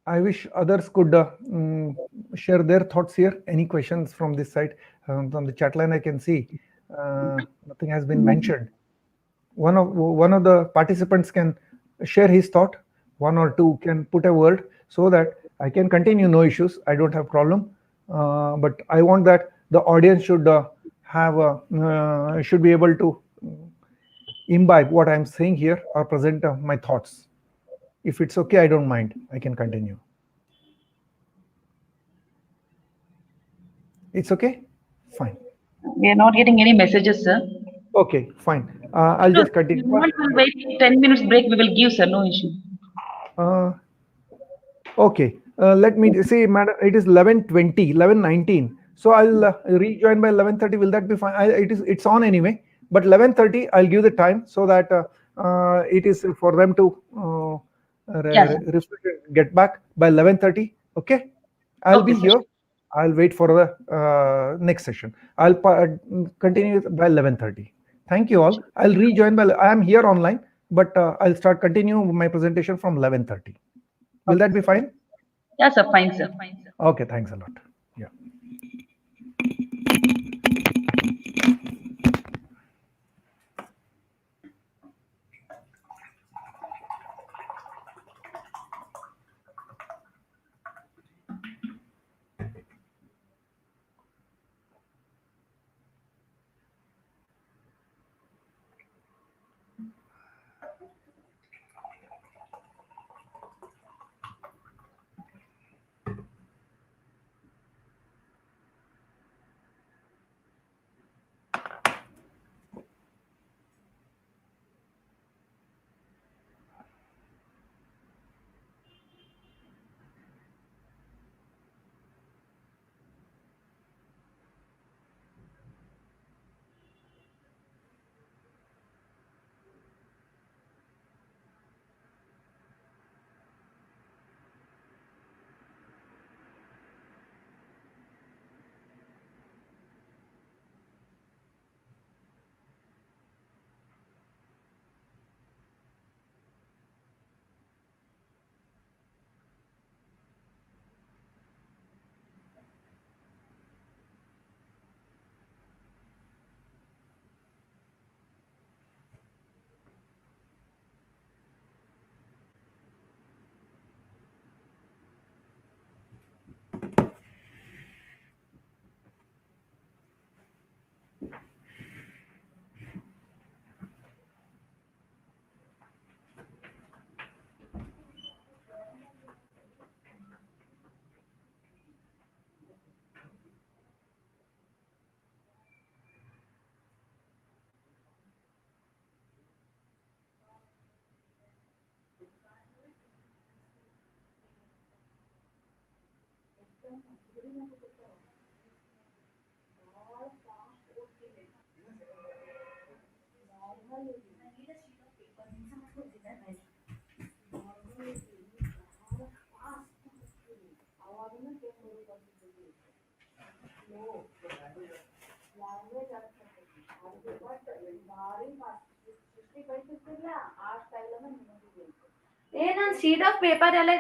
I wish others could share their thoughts here. Any questions from this side? From the chat line, I can see nothing has been mentioned. One of the participants can share his thought. One or two can put a word so that I can continue. No issues. I don't have problem. But I want that the audience should should be able to imbibe what I'm saying here or present my thoughts. If it's okay, I don't mind. I can continue. It's okay? Fine. We are not getting any messages, sir. Okay, fine. I'll just continue. We'll wait 10 minutes break. We will give, sir. No issue. Okay. Let me see, madam. It is 11:20, 11:19. So I'll rejoin by 11:30. Will that be fine? It's on anyway. But 11:30, I'll give the time so that it is for them to Yes. get back by 11:30. Okay. I'll be here. I'll wait for the next session. I'll continue by 11:30. Thank you all. I'll rejoin by. I am here online, but I'll start continue my presentation from 11:30. Will that be fine? Yes, sir. Fine, sir. Okay. Thanks a lot. Yeah. ಏ ನಾನು sheet of paper ಎಲ್ಲ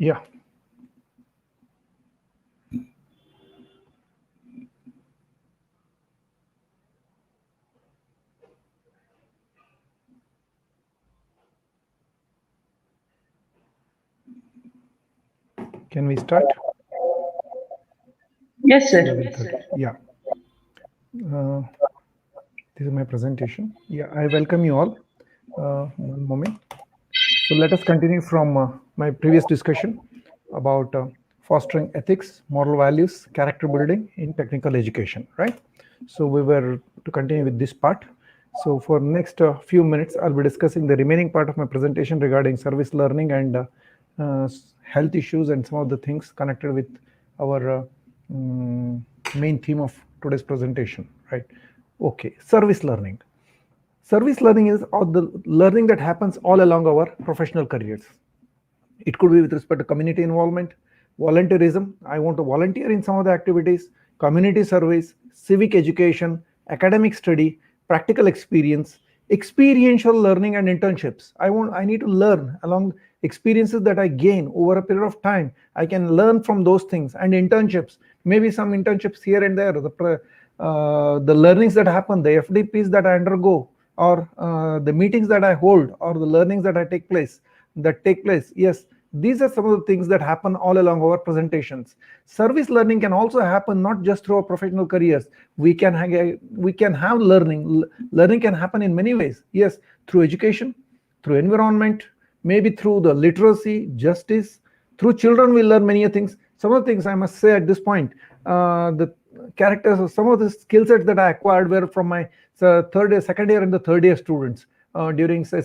Yeah. Can we start? Yes, sir. 11:30. Yeah. This is my presentation. Yeah, I welcome you all. One moment. So let us continue from my previous discussion about fostering ethics, moral values, character building in technical education, right? So we were to continue with this part. So for next few minutes, I'll be discussing the remaining part of my presentation regarding service learning and health issues and some of the things connected with our main theme of today's presentation, right? Okay, service learning. Service learning is all the learning that happens all along our professional careers. It could be with respect to community involvement, volunteerism. I want to volunteer in some of the activities, community service, civic education, academic study, practical experience, experiential learning and internships. I need to learn along experiences that I gain over a period of time. I can learn from those things, and internships, maybe some internships here and there, the learnings that happen, the FDPs that I undergo, or the meetings that I hold, or the learnings that take place. Yes, these are some of the things that happen all along our presentations. Service learning can also happen not just through our professional careers. We can have learning. Learning can happen in many ways. Yes, through education, through environment, maybe through the literacy, justice. Through children, we learn many things. Some of the things I must say at this point, the characters of some of the skill sets that I acquired were from my second year and the third year students during say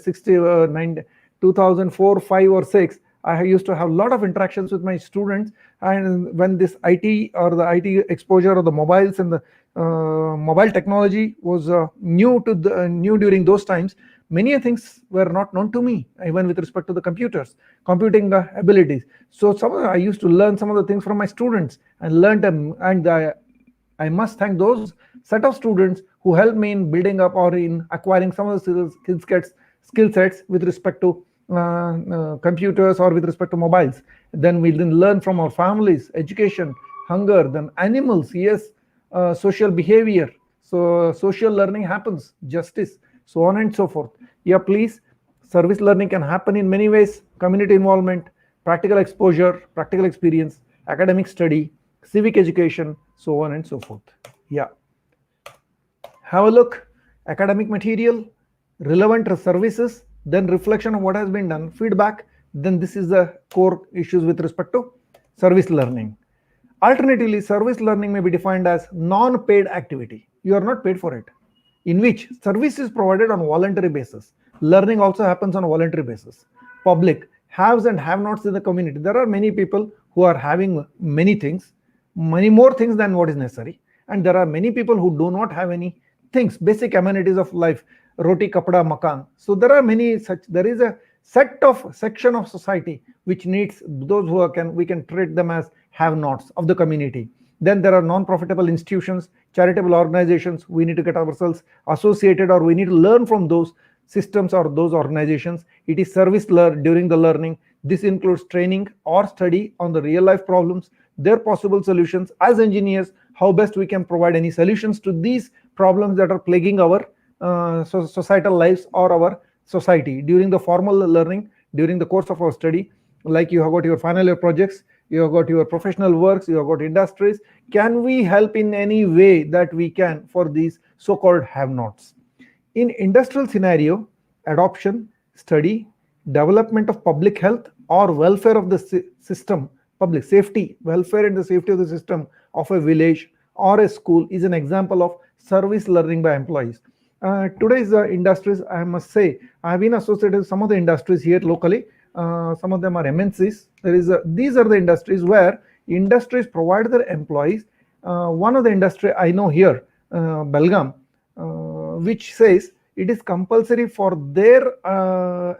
2004, 5 or 6. I used to have a lot of interactions with my students, and when this IT or the IT exposure of the mobiles and the mobile technology was new during those times, many things were not known to me, even with respect to the computing abilities. So I used to learn some of the things from my students and learned them, and I must thank those set of students who helped me in building up or in acquiring some of the skill sets with respect to computers or with respect to mobiles. Then we then learn from our families, education, hunger, then animals, yes, social behavior. So social learning happens, justice, so on and so forth. Yeah, please, service learning can happen in many ways: community involvement, practical exposure, practical experience, academic study, civic education, so on and so forth. Yeah. Have a look. Academic material, relevant services, then reflection of what has been done, feedback. Then this is the core issues with respect to service learning. Alternatively, service learning may be defined as non-paid activity. You are not paid for it, in which service is provided on voluntary basis. Learning also happens on a voluntary basis. Public haves and have-nots in the community. There are many people who are having many things, many more things than what is necessary, and there are many people who do not have any things, basic amenities of life, roti, kapda, makan. So there are many such. There is a section of society which needs those who we can treat them as have-nots of the community. Then there are non-profitable institutions, charitable organizations. We need to get ourselves associated, or we need to learn from those systems or those organizations. It is service during the learning. This includes training or study on the real life problems, their possible solutions. As engineers, how best we can provide any solutions to these problems that are plaguing our societal lives or our society during the formal learning, during the course of our study. Like you have got your final year projects, you have got your professional works, you have got industries. Can we help in any way that we can for these so-called have-nots? In industrial scenario, adoption, study, development of public health or welfare of the system, public safety, welfare and the safety of the system of a village or a school is an example of service learning by employees. Today's industries, I must say, I have been associated with some of the industries here locally. Some of them are MNCs. These are the industries where industries provide their employees one of the industry I know here, Belgaum, which says it is compulsory for their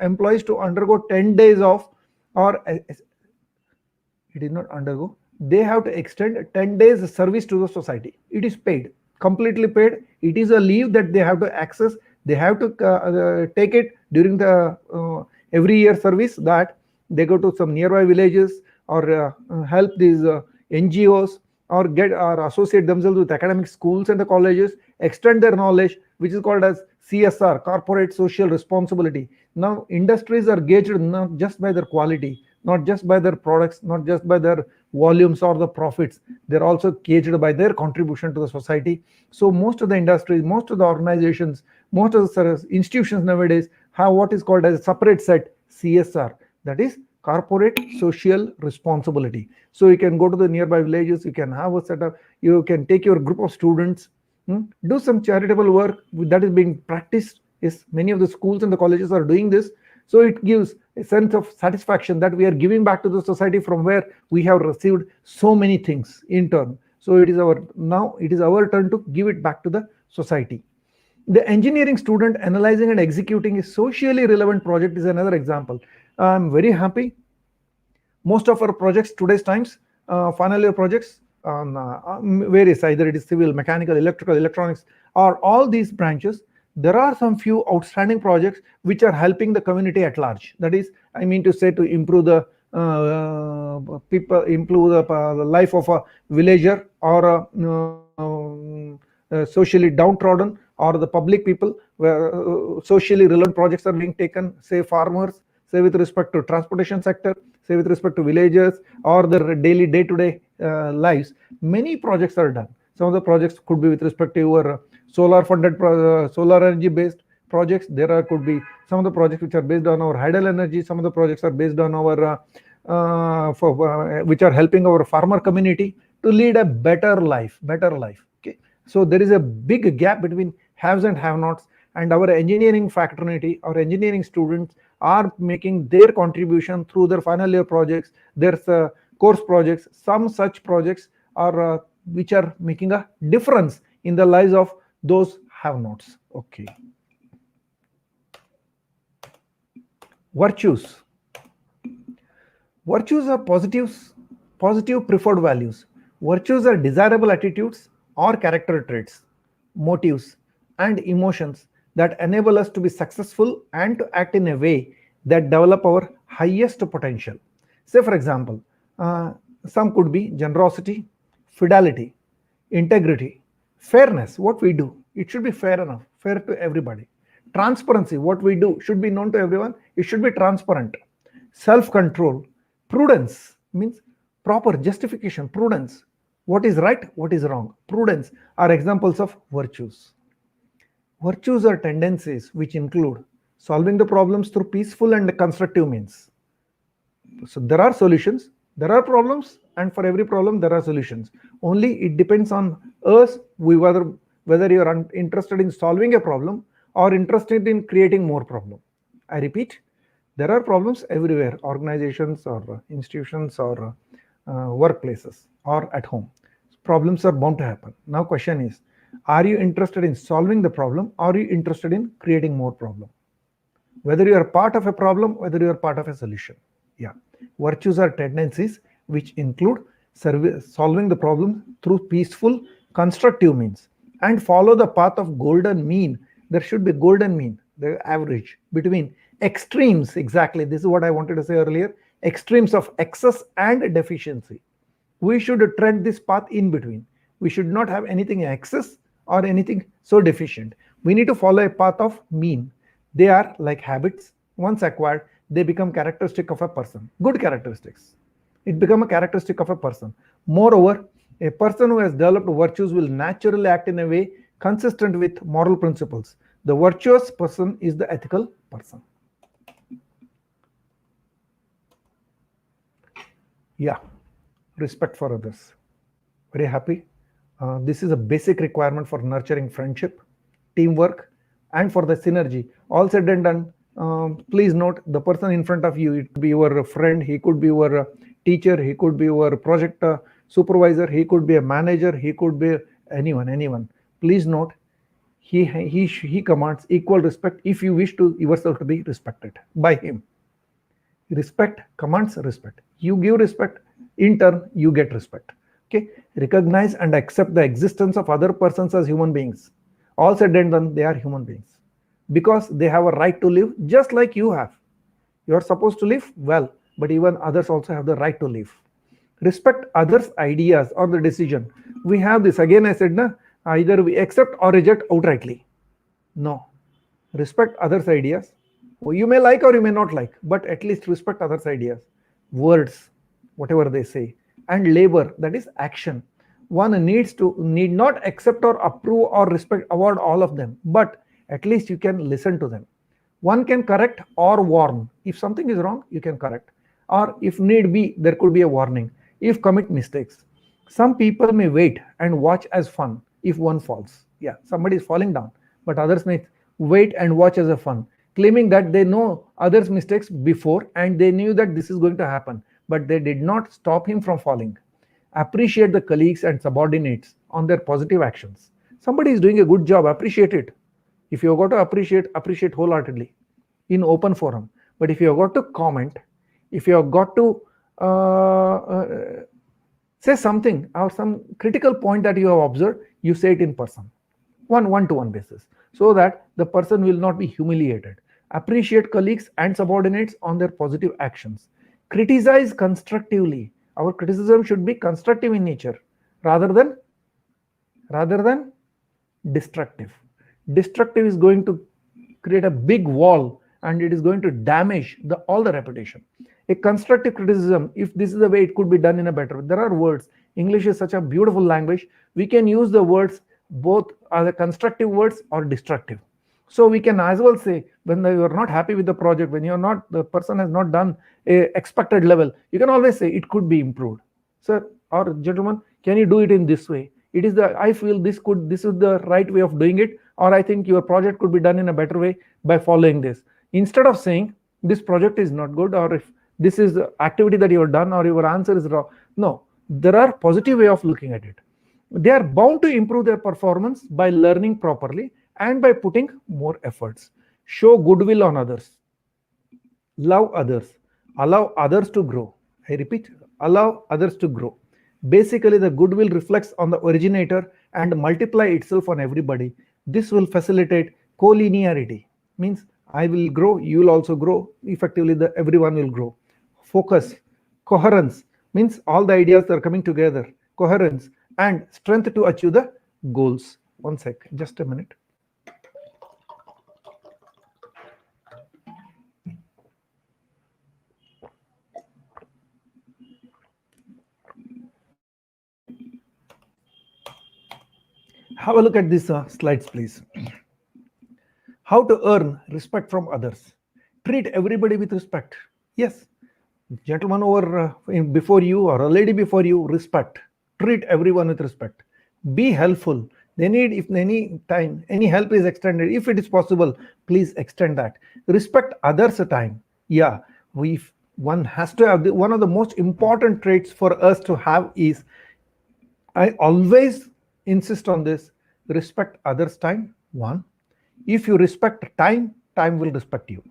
employees to undergo 10 days of, or it is not undergo, they have to extend 10 days service to the society. It is paid, completely paid. It is a leave that they have to access. They have to take it during the every year service, that they go to some nearby villages or help these NGOs, or get or associate themselves with academic schools and the colleges, extend their knowledge, which is called as CSR, corporate social responsibility. Now industries are gauged not just by their quality, not just by their products, not just by their volumes or the profits. They're also gauged by their contribution to the society. So most of the industries, most of the organizations, most of the institutions nowadays have what is called as a separate set, CSR, that is corporate social responsibility. So you can go to the nearby villages, you can have a setup, you can take your group of students, do some charitable work that is being practiced. Is many of the schools and the colleges are doing this. So it gives a sense of satisfaction that we are giving back to the society from where we have received so many things in turn. So it is our turn to give it back to the society. The engineering student analyzing and executing a socially relevant project is another example. I'm very happy. Most of our projects today's times, final year projects on various, either it is civil, mechanical, electrical, electronics, or all these branches, there are some few outstanding projects which are helping the community at large. That is, I mean to say, to improve the people, improve the life of a villager or socially downtrodden, or the public people, where socially relevant projects are being taken, say farmers, say with respect to transportation sector, say with respect to villagers or their daily day-to-day lives. Many projects are done. Some of the projects could be with respect to your solar funded, solar energy based projects. There could be some of the projects which are based on our hydel energy. Some of the projects are based on our which are helping our farmer community to lead a better life. Okay, so there is a big gap between haves and have-nots, and our engineering fraternity, our engineering students are making their contribution through their final year projects, their course projects. Some such projects are which are making a difference in the lives of those have-nots. Okay. Virtues. Virtues are positive preferred values. Virtues are desirable attitudes or character traits, motives, and emotions that enable us to be successful and to act in a way that develop our highest potential. Say, for example, some could be generosity, fidelity, integrity, fairness. What we do, it should be fair enough, fair to everybody. Transparency, what we do should be known to everyone. It should be transparent. Self-control, prudence means proper justification, prudence. What is right, what is wrong, prudence are examples of virtues. Virtues are tendencies which include solving the problems through peaceful and constructive means. So there are solutions, there are problems, and for every problem there are solutions. Only it depends on us, whether you are interested in solving a problem or interested in creating more problem. I repeat, there are problems everywhere, organizations or institutions or workplaces or at home. Problems are bound to happen. Now question is, are you interested in solving the problem, or are you interested in creating more problem? Whether you are part of a problem, whether you are part of a solution. Yeah, virtues are tendencies which include solving the problem through peaceful, constructive means, and follow the path of golden mean. There should be golden mean, the average between extremes. Exactly, this is what I wanted to say earlier. Extremes of excess and deficiency. We should tread this path in between. We should not have anything excess or anything so deficient. We need to follow a path of mean. They are like habits. Once acquired, they become characteristic of a person. Good characteristics. It become a characteristic of a person. Moreover, a person who has developed virtues will naturally act in a way consistent with moral principles. The virtuous person is the ethical person. Yeah, respect for others. Very happy. This is a basic requirement for nurturing friendship, teamwork, and for the synergy. All said and done, please note the person in front of you, it could be your friend, he could be your teacher, he could be your project supervisor, he could be a manager, he could be anyone. Please note, he commands equal respect if you wish to yourself to be respected by him. Respect commands respect. You give respect, in turn you get respect. Okay, recognize and accept the existence of other persons as human beings. All said and done, they are human beings because they have a right to live just like you have. You are supposed to live well, but even others also have the right to live. Respect others' ideas or the decision. We have this, again I said, na, either we accept or reject outrightly. No, respect others' ideas. You may like or you may not like, but at least respect others' ideas, words, whatever they say, and labor, that is action. One need not accept or approve or respect award all of them, but at least you can listen to them. One can correct or warn. If something is wrong, you can correct, or if need be, there could be a warning if commit mistakes. Some people may wait and watch as fun if one falls. Yeah, somebody is falling down, but others may wait and watch as a fun, claiming that they know others' mistakes before and they knew that this is going to happen, but they did not stop him from falling. Appreciate the colleagues and subordinates on their positive actions. Somebody is doing a good job, appreciate it. If you have got to appreciate wholeheartedly in open forum. But if you have got to comment, if you have got to say something or some critical point that you have observed, you say it in person, one-to-one basis, so that the person will not be humiliated. Appreciate colleagues and subordinates on their positive actions. Criticize constructively. Our criticism should be constructive in nature rather than destructive. Destructive is going to create a big wall and it is going to damage all the reputation. A constructive criticism, if this is the way it could be done in a better way, there are words. English is such a beautiful language. We can use the words both as constructive words or destructive. So we can as well say, when you are not happy with the project, when the person has not done a expected level, you can always say it could be improved. Sir or gentlemen, can you do it in this way? I feel this is the right way of doing it, or I think your project could be done in a better way by following this. Instead of saying this project is not good, or if this is the activity that you have done, or your answer is wrong. No, there are positive way of looking at it. They are bound to improve their performance by learning properly and by putting more efforts. Show goodwill on others. Love others. Allow others to grow. I repeat, allow others to grow. Basically, the goodwill reflects on the originator and multiply itself on everybody. This will facilitate collinearity. Means I will grow, you will also grow. Effectively, everyone will grow. Focus, coherence, means all the ideas are coming together. Coherence and strength to achieve the goals. One sec, just a minute. Have a look at these slides, please. How to earn respect from others. Treat everybody with respect. Yes, gentleman over before you or a lady before you, respect. Treat everyone with respect. Be helpful. They need, if any time, any help is extended, if it is possible, please extend that. Respect others' time. Yeah, one has to have one of the most important traits for us to have is, I always insist on this, respect others' time. One, if you respect time, time will respect you.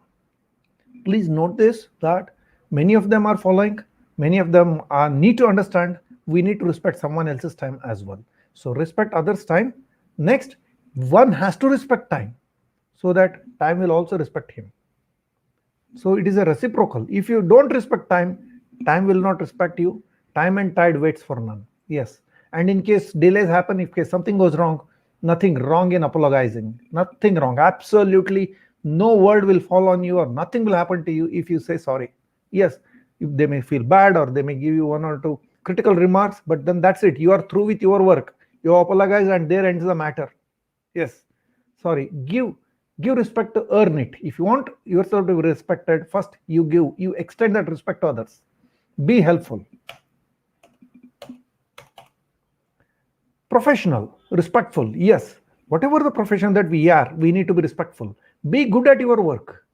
Please note this, that many of them are following, many of them need to understand we need to respect someone else's time as well. So respect others' time. Next, one has to respect time so that time will also respect him. So it is a reciprocal. If you don't respect time, time will not respect you. Time and tide waits for none. Yes. And in case delays happen, if case something goes wrong, nothing wrong in apologizing. Nothing wrong. Absolutely no word will fall on you or nothing will happen to you if you say sorry. Yes, they may feel bad or they may give you one or two critical remarks, but then that's it. You are through with your work. You apologize and there ends the matter. Yes. Sorry. Give respect to earn it. If you want yourself to be respected, first you extend that respect to others. Be helpful. Professional, respectful. Yes, whatever the profession that we are, we need to be respectful. Be good at your work.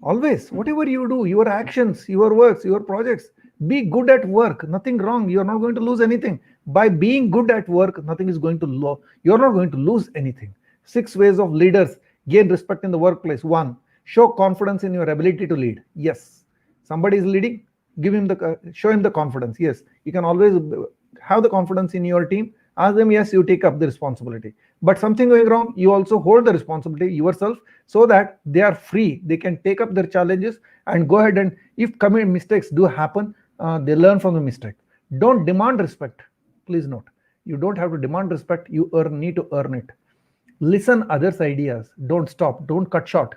Always, whatever you do, your actions, your works, your projects, Be good at work, nothing wrong. You're not going to lose anything. By being good at work, nothing is going to you're not going to lose anything. 6 ways of leaders gain respect in the workplace. 1, show confidence in your ability to lead. Yes, somebody is leading, give him the show him the confidence. Yes, you can always have the confidence in your team. Ask them, yes, you take up the responsibility. But something going wrong, you also hold the responsibility yourself, so that they are free. They can take up their challenges and go ahead, and if commit mistakes do happen, they learn from the mistake. Don't demand respect. Please note, you don't have to demand respect. You need to earn it. Listen others' ideas. Don't stop. Don't cut short,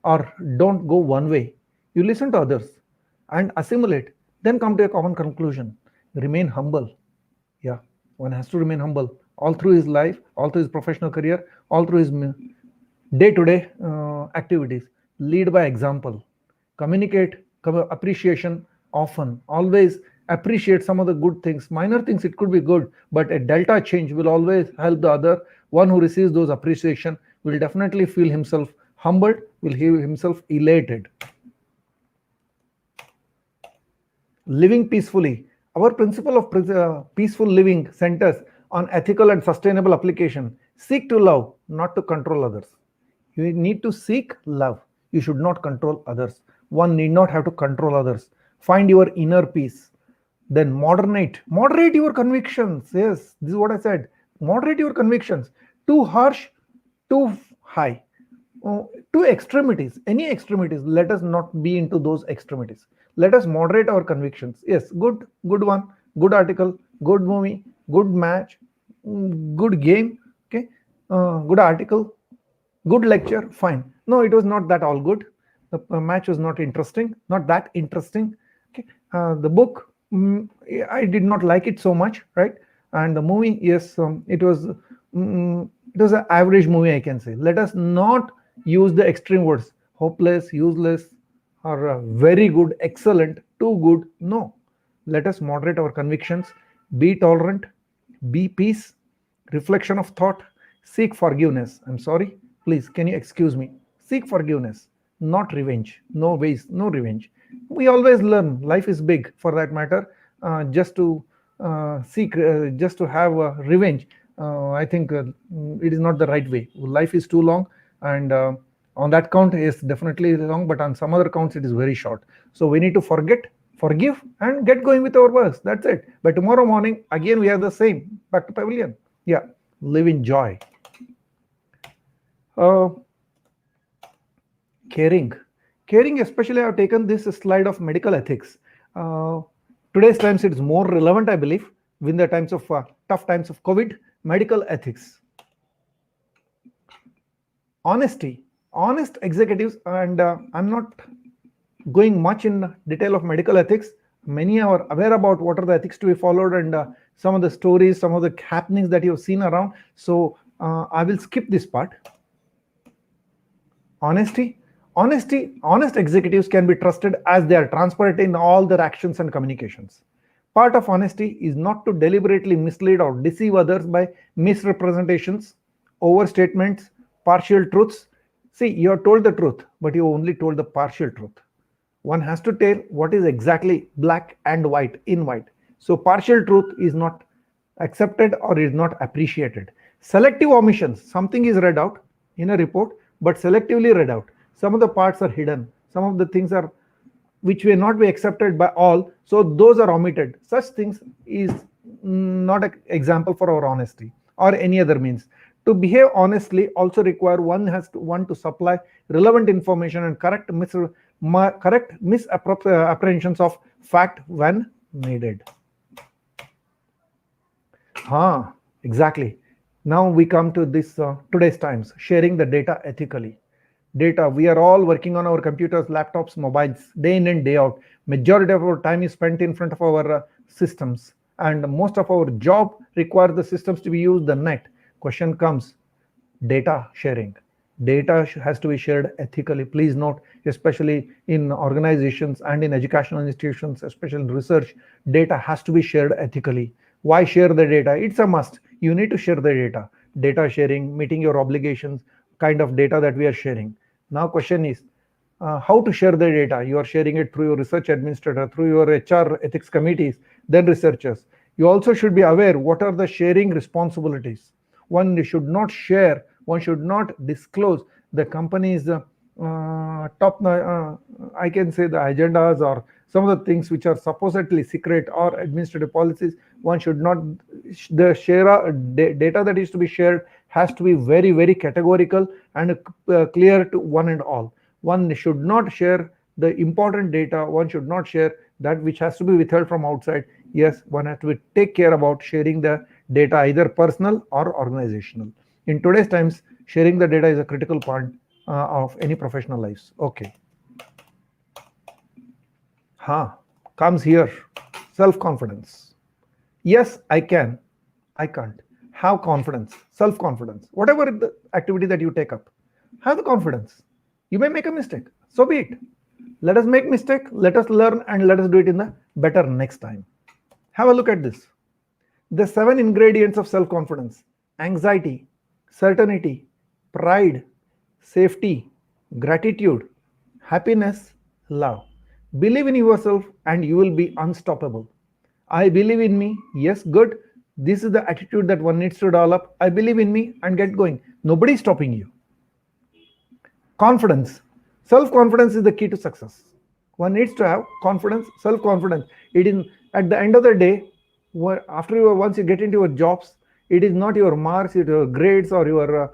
or don't go one way. You listen to others and assimilate. Then come to a common conclusion. Remain humble. Yeah, one has to remain humble all through his life, all through his professional career, all through his day-to-day activities. Lead by example. Communicate appreciation often. Always appreciate some of the good things. Minor things, it could be good, but a delta change will always help the other. One who receives those appreciation will definitely feel himself humbled, will feel himself elated. Living peacefully. Our principle of peaceful living centers on ethical and sustainable application. Seek to love, not to control others. You need to seek love. You should not control others. One need not have to control others. Find your inner peace. Then moderate your convictions. Yes, this is what I said. Moderate your convictions. Too harsh, too high. Two extremities, any extremities. Let us not be into those extremities. Let us moderate our convictions. Yes, good one, good article, good movie, good match, good game. Okay, good article, good lecture. Fine. No, it was not that all good. The match was not interesting, not that interesting. Okay, the book, I did not like it so much, right? And the movie, yes, it was an average movie, I can say. Let us not use the extreme words: hopeless, useless, or very good, excellent, too good. No, let us moderate our convictions. Be tolerant, be peace, reflection of thought, seek forgiveness. I'm sorry, please, can you excuse me? Seek forgiveness, not revenge. No ways, no revenge. We always learn. Life is big, for that matter. Just to just to have revenge, I think it is not the right way. Life is too long, and on that count is definitely long, but on some other counts it is very short. So we need to forgive, and get going with our works. That's it. By tomorrow morning, again we have the same. Back to pavilion. Yeah, live in joy. Caring, especially I have taken this slide of medical ethics. Today's times it is more relevant, I believe, in the times of tough times of COVID. Medical ethics. Honesty. Honest executives, and I'm not going much in detail of medical ethics. Many are aware about what are the ethics to be followed, and some of the stories, some of the happenings that you've seen around. So I will skip this part. Honest executives can be trusted as they are transparent in all their actions and communications. Part of honesty is not to deliberately mislead or deceive others by misrepresentations, overstatements, partial truths. See, you are told the truth, but you only told the partial truth. One has to tell what is exactly black and white in white. So partial truth is not accepted or is not appreciated. Selective omissions. Something is read out in a report, but selectively read out. Some of the parts are hidden. Some of the things are which will not be accepted by all. So those are omitted. Such things is not an example for our honesty or any other means. To behave honestly also require one to supply relevant information and correct misapprehensions of fact when needed. Exactly. Now we come to this today's times, sharing the data ethically. Data, we are all working on our computers, laptops, mobiles, day in and day out. Majority of our time is spent in front of our systems, and most of our job requires the systems to be used, the net. Question comes, data sharing. Data has to be shared ethically. Please note, especially in organizations and in educational institutions, especially in research, data has to be shared ethically. Why share the data? It's a must. You need to share the data. Data sharing, meeting your obligations, kind of data that we are sharing. Now question is, how to share the data. You are sharing it through your research administrator, through your HR ethics committees, then researchers. You also should be aware what are the sharing responsibilities. One should not share, one should not disclose the company's I can say the agendas or some of the things which are supposedly secret or administrative policies. One should not, the data that is to be shared has to be very, very categorical and clear to one and all. One should not share the important data. One should not share that which has to be withheld from outside. Yes, one has to take care about sharing the data, either personal or organizational. In today's times, sharing the data is a critical part of any professional lives. Okay. Comes here. Self-confidence. Yes, I can. I can't. Have confidence. Self-confidence. Whatever the activity that you take up, have the confidence. You may make a mistake. So be it. Let us make mistake. Let us learn and let us do it in the better next time. Have a look at this. The 7 ingredients of self-confidence: anxiety, certainty, pride, safety, gratitude, happiness, love. Believe in yourself and you will be unstoppable. I believe in me. Yes, good. This is the attitude that one needs to develop. I believe in me and get going. Nobody is stopping you. Confidence. Self-confidence is the key to success. One needs to have confidence, self-confidence. It is at the end of the day, once you get into your jobs, it is not your marks, your grades or your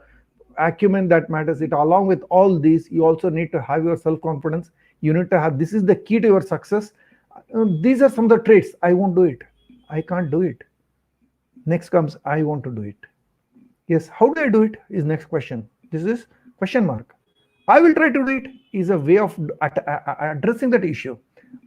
acumen that matters. It along with all these, you also need to have your self-confidence. You need to have, this is the key to your success. These are some of the traits. I won't do it. I can't do it. Next comes, I want to do it. Yes, how do I do it is next question. This is question mark. I will try to do it is a way of addressing that issue.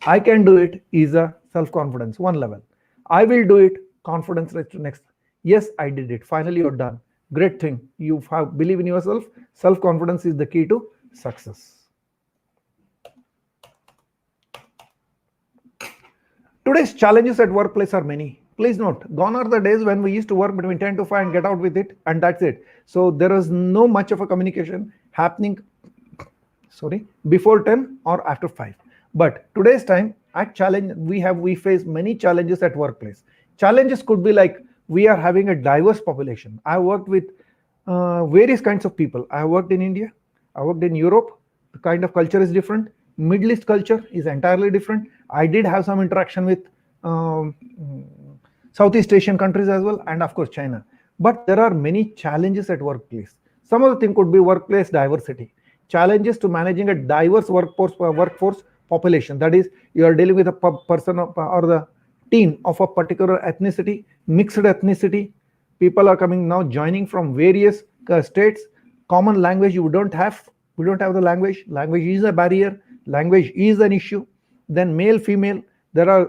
I can do it is a self-confidence, one level. I will do it, confidence right to next. Yes, I did it. Finally, you're done. Great thing. You have believe in yourself. Self-confidence is the key to success. Today's challenges at workplace are many. Please note, gone are the days when we used to work between 10 to 5 and get out with it, and that's it. So there is no much of a communication happening, before 10 or after 5. But today's time, at challenge, we face many challenges at workplace. Challenges could be like, we are having a diverse population. I worked with various kinds of people. I worked in India. I worked in Europe. The kind of culture is different. Middle East culture is entirely different. I did have some interaction with Southeast Asian countries as well, and of course China. But there are many challenges at workplace. Some of the things could be workplace diversity, challenges to managing a diverse workforce population. That is, you are dealing with a person or the team of a particular ethnicity, mixed ethnicity. People are coming now, joining from various states. Common language you don't have. We don't have the language. Language is a barrier. Language is an issue. Then male, female. There are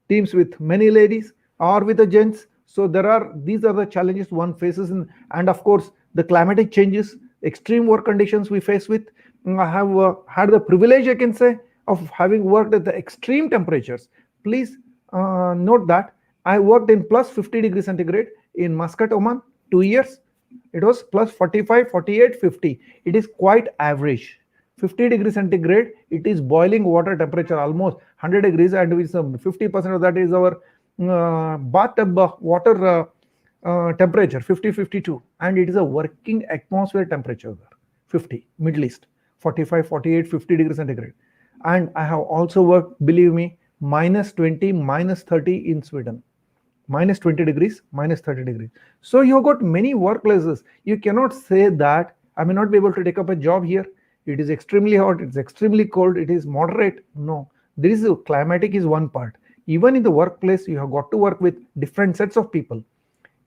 teams with many ladies or with the gents. So these are the challenges one faces and of course the climatic changes, extreme work conditions we face with. I have had the privilege, I can say, of having worked at the extreme temperatures. Please note that I worked in plus 50 degrees centigrade in Muscat, Oman, 2 years. It was plus 45, 48, 50. It is quite average. 50 degrees centigrade, it is boiling water temperature, almost 100 degrees, and with some 50% of that is our bathtub water temperature, 50, 52, and it is a working atmosphere temperature there, 50, Middle East, 45, 48, 50 degrees centigrade. And I have also worked, believe me, minus 20, minus 30 in Sweden. Minus 20 degrees, minus 30 degrees. So you've got many workplaces. You cannot say that I may not be able to take up a job here. It is extremely hot, it's extremely cold, it is moderate. No, there is climatic is one part. Even in the workplace, you have got to work with different sets of people.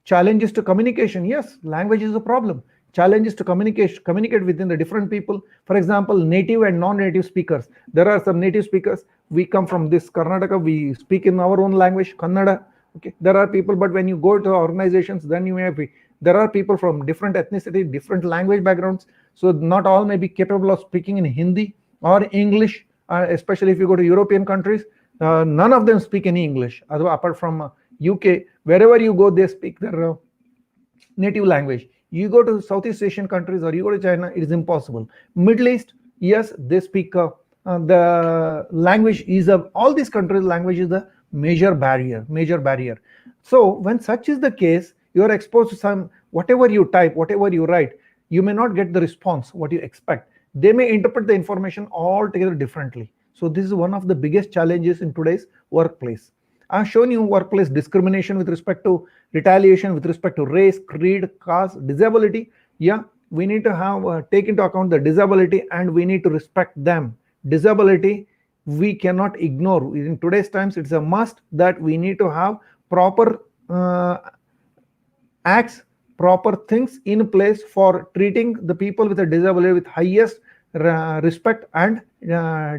Challenges to communication. Yes, language is a problem. Challenges to communicate within the different people. For example, native and non-native speakers. There are some native speakers. We come from this Karnataka. We speak in our own language, Kannada. Okay, there are people, but when you go to organizations, then you may be. There are people from different ethnicity, different language backgrounds. So not all may be capable of speaking in Hindi or English, especially if you go to European countries. None of them speak any English, apart from UK. Wherever you go, they speak their native language. You go to Southeast Asian countries or you go to China, it is impossible. Middle East, Yes, they speak the language is all these countries language is the major barrier. So when such is the case, you are exposed to some, whatever you type, whatever you write, you may not get the response what you expect. They may interpret the information altogether differently. So this is one of the biggest challenges in today's workplace. I've shown you workplace discrimination with respect to retaliation, with respect to race, creed, caste, disability. Yeah, we need to have take into account the disability, and we need to respect them. Disability we cannot ignore. In today's times, it's a must that we need to have proper acts, proper things in place for treating the people with a disability with highest respect and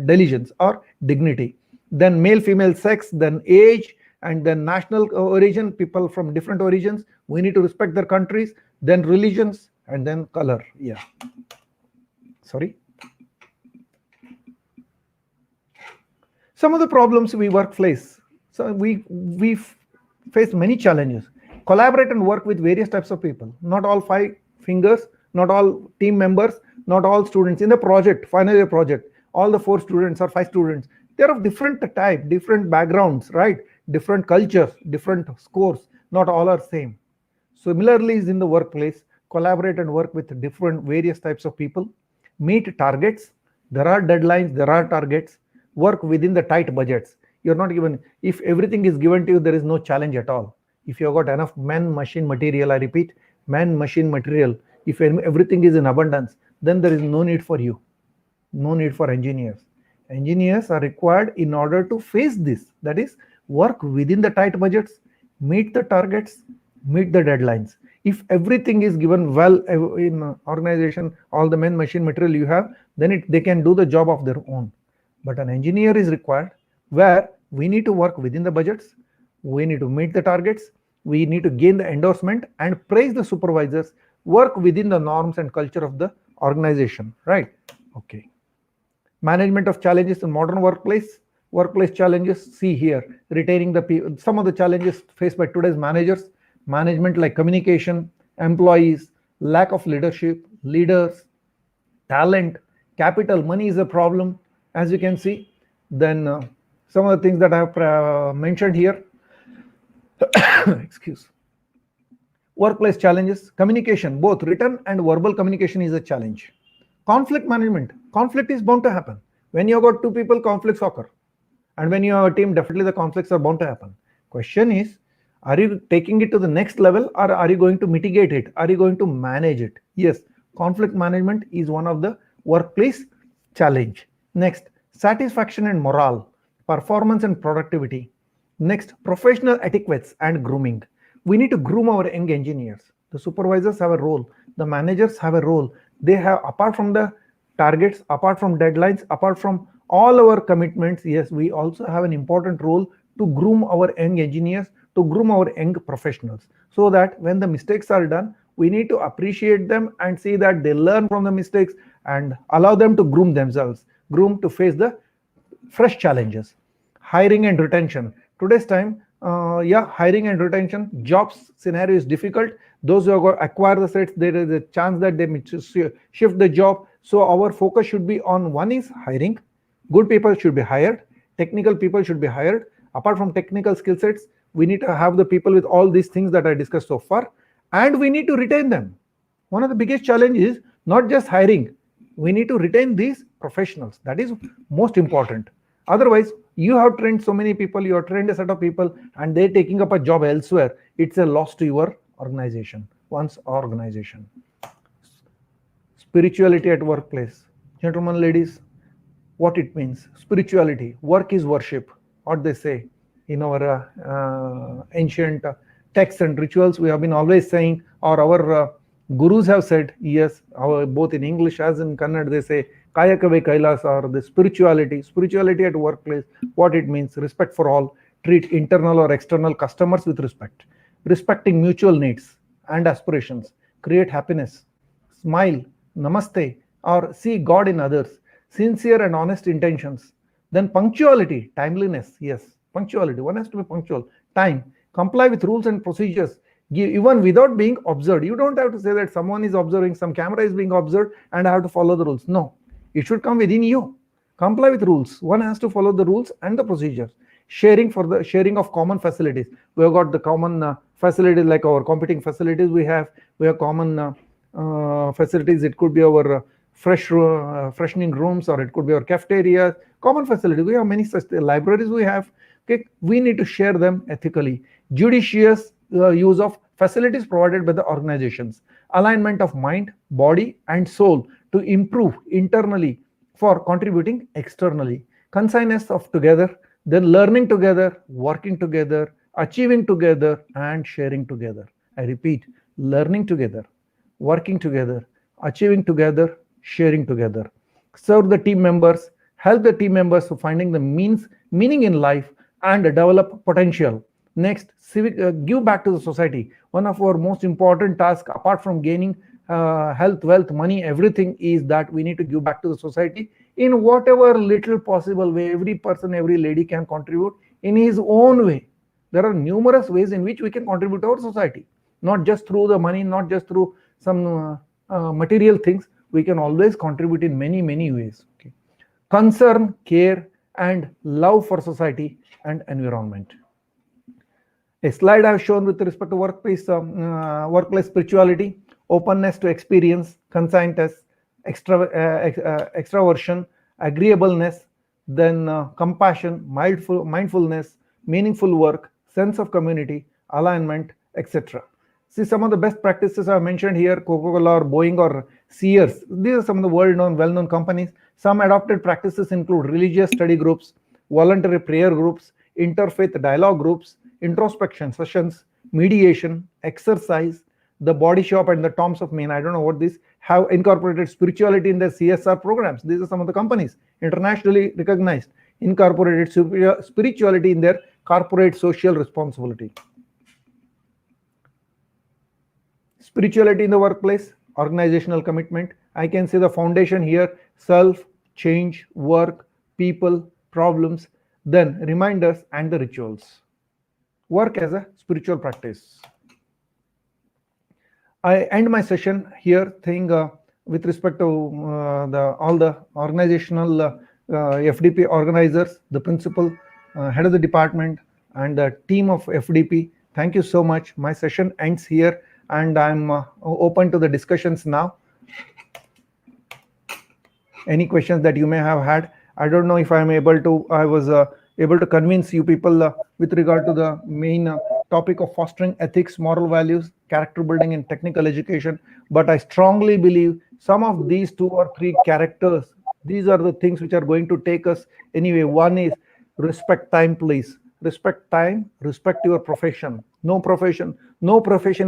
diligence or dignity. Then male, female, sex, then age, and then national origin, people from different origins. We need to respect their countries, then religions, and then color. Yeah. Sorry. Some of the problems we workplace. So we face many challenges. Collaborate and work with various types of people. Not all 5 fingers, not all team members, not all students in the project, final year project. All the 4 students or 5 students, they're of different type, different backgrounds, right? Different cultures, different scores. Not all are same. Similarly, is in the workplace, collaborate and work with different various types of people. Meet targets. There are deadlines, there are targets. Work within the tight budgets. You're not given, if everything is given to you, there is no challenge at all. If you've got enough man-machine material, I repeat, man-machine material, if everything is in abundance, then there is no need for you. No need for engineers. Engineers are required in order to face this. That is, work within the tight budgets, meet the targets, meet the deadlines. If everything is given well in organization, all the man-machine material you have, then they can do the job of their own. But an engineer is required where we need to work within the budgets, we need to meet the targets, we need to gain the endorsement and praise the supervisors, work within the norms and culture of the organization, right? Okay. Management of challenges in modern workplace challenges. See here, retaining the people. Some of the challenges faced by today's management like communication, employees, lack of leadership, leaders, talent, capital, money is a problem, as you can see. Then some of the things that I have mentioned here. Excuse. Workplace challenges, communication, both written and verbal communication is a challenge. Conflict management, conflict is bound to happen. When you got 2 people, conflicts occur. And when you have a team, definitely the conflicts are bound to happen. Question is, are you taking it to the next level, or are you going to mitigate it? Are you going to manage it? Yes, conflict management is one of the workplace challenge. Next, satisfaction and morale, performance and productivity. Next, professional etiquettes and grooming. We need to groom our young engineers. The supervisors have a role. The managers have a role. They have, apart from the targets, apart from deadlines, apart from all our commitments, yes, we also have an important role to groom our young engineers, to groom our young professionals, so that when the mistakes are done, we need to appreciate them and see that they learn from the mistakes and allow them to groom themselves, groom to face the fresh challenges. Hiring and retention. Today's time, hiring and retention, jobs scenario is difficult. Those who have acquired the sets, there is a chance that they may shift the job. So our focus should be on, one is hiring. Good people should be hired. Technical people should be hired. Apart from technical skill sets, we need to have the people with all these things that I discussed so far, and we need to retain them. One of the biggest challenges is not just hiring. We need to retain these professionals. That is most important. Otherwise, you have trained so many people, you have trained a set of people, and they're taking up a job elsewhere. It's a loss to your organization, one's organization. Spirituality at workplace. Gentlemen, ladies, what it means. Spirituality, work is worship. What they say in our ancient texts and rituals, we have been always saying, or our gurus have said, yes, both in English as in Kannada, they say, Kayakave Kailas, or the spirituality at workplace. What it means, respect for all, treat internal or external customers with respect, respecting mutual needs and aspirations, create happiness, smile, namaste, or see God in others, sincere and honest intentions. Then punctuality, timeliness, yes, punctuality, one has to be punctual, time, comply with rules and procedures, even without being observed. You don't have to say that someone is observing, some camera is being observed and I have to follow the rules. No, It should come within you. Comply with rules. One has to follow the rules and the procedures. Sharing for the sharing of common facilities. We have got the common facilities like our competing facilities. We have common facilities. It could be our freshening rooms, or it could be our cafeterias. Common facilities. We have many such libraries. We have. Okay, we need to share them ethically. Judicious use of facilities provided by the organizations. Alignment of mind, body, and soul to improve internally for contributing externally. Consciousness of together, then learning together, working together, achieving together, and sharing together. I repeat, learning together, working together, achieving together, sharing together. Serve the team members, help the team members to finding the meaning in life and develop potential. Next, give back to the society. One of our most important tasks, apart from gaining health, wealth, money, everything, is that we need to give back to the society in whatever little possible way. Every person, every lady can contribute in his own way. There are numerous ways in which we can contribute to our society, not just through the money, not just through some material things. We can always contribute in many, many ways. Okay. Concern, care, and love for society and environment. A slide I've shown with respect to workplace spirituality, openness to experience, conscientiousness, extraversion, agreeableness, then compassion, mindfulness, meaningful work, sense of community, alignment, etc. See, some of the best practices I've mentioned here: Coca-Cola or Boeing or Sears. These are some of the well-known companies. Some adopted practices include religious study groups, voluntary prayer groups, interfaith dialogue groups, introspection sessions, mediation, exercise. The Body Shop and the Toms of Maine, I don't know what these, have incorporated spirituality in their CSR programs. These are some of the companies internationally recognized, incorporated spirituality in their corporate social responsibility. Spirituality in the workplace, organizational commitment. I can see the foundation here: self, change, work, people, problems, then reminders and the rituals. Work as a spiritual practice. I end my session here saying with respect to all the organizational FDP organizers, the principal, head of the department, and the team of FDP. Thank you so much. My session ends here, and I'm open to the discussions now. Any questions that you may have had? I don't know if I was able to convince you people with regard to the main topic of fostering ethics, moral values, character building, and technical education. But I strongly believe some of these 2 or 3 characters, these are the things which are going to take us anyway. One is respect time, please. Respect time, respect your profession. No profession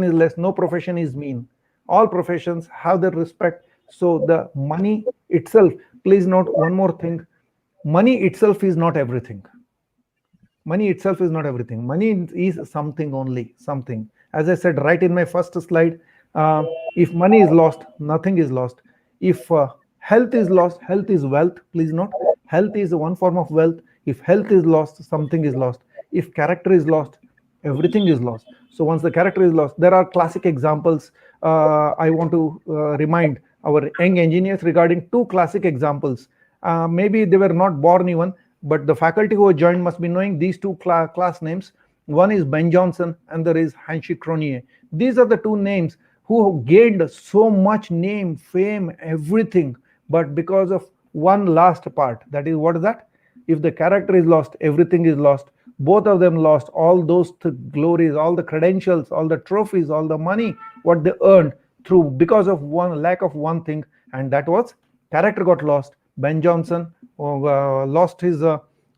is less, no profession is mean. All professions have their respect. So the money itself, please note one more thing: money itself is not everything. Money itself is not everything. Money is something only, something. As I said right in my first slide, if money is lost, nothing is lost. If health is lost, health is wealth. Please note, health is one form of wealth. If health is lost, something is lost. If character is lost, everything is lost. So once the character is lost, there are classic examples. I want to remind our young engineers regarding 2 classic examples. Maybe they were not born even, but the faculty who joined must be knowing these 2 class names. One is Ben Jonson and there is Aicte-Svce. These are the 2 names who gained so much name, fame, everything, but because of one last part. That is, what is that? If the character is lost, everything is lost. Both of them lost all those glories, all the credentials, all the trophies, all the money, what they earned because of lack of one thing, and that was character got lost. Ben Jonson lost his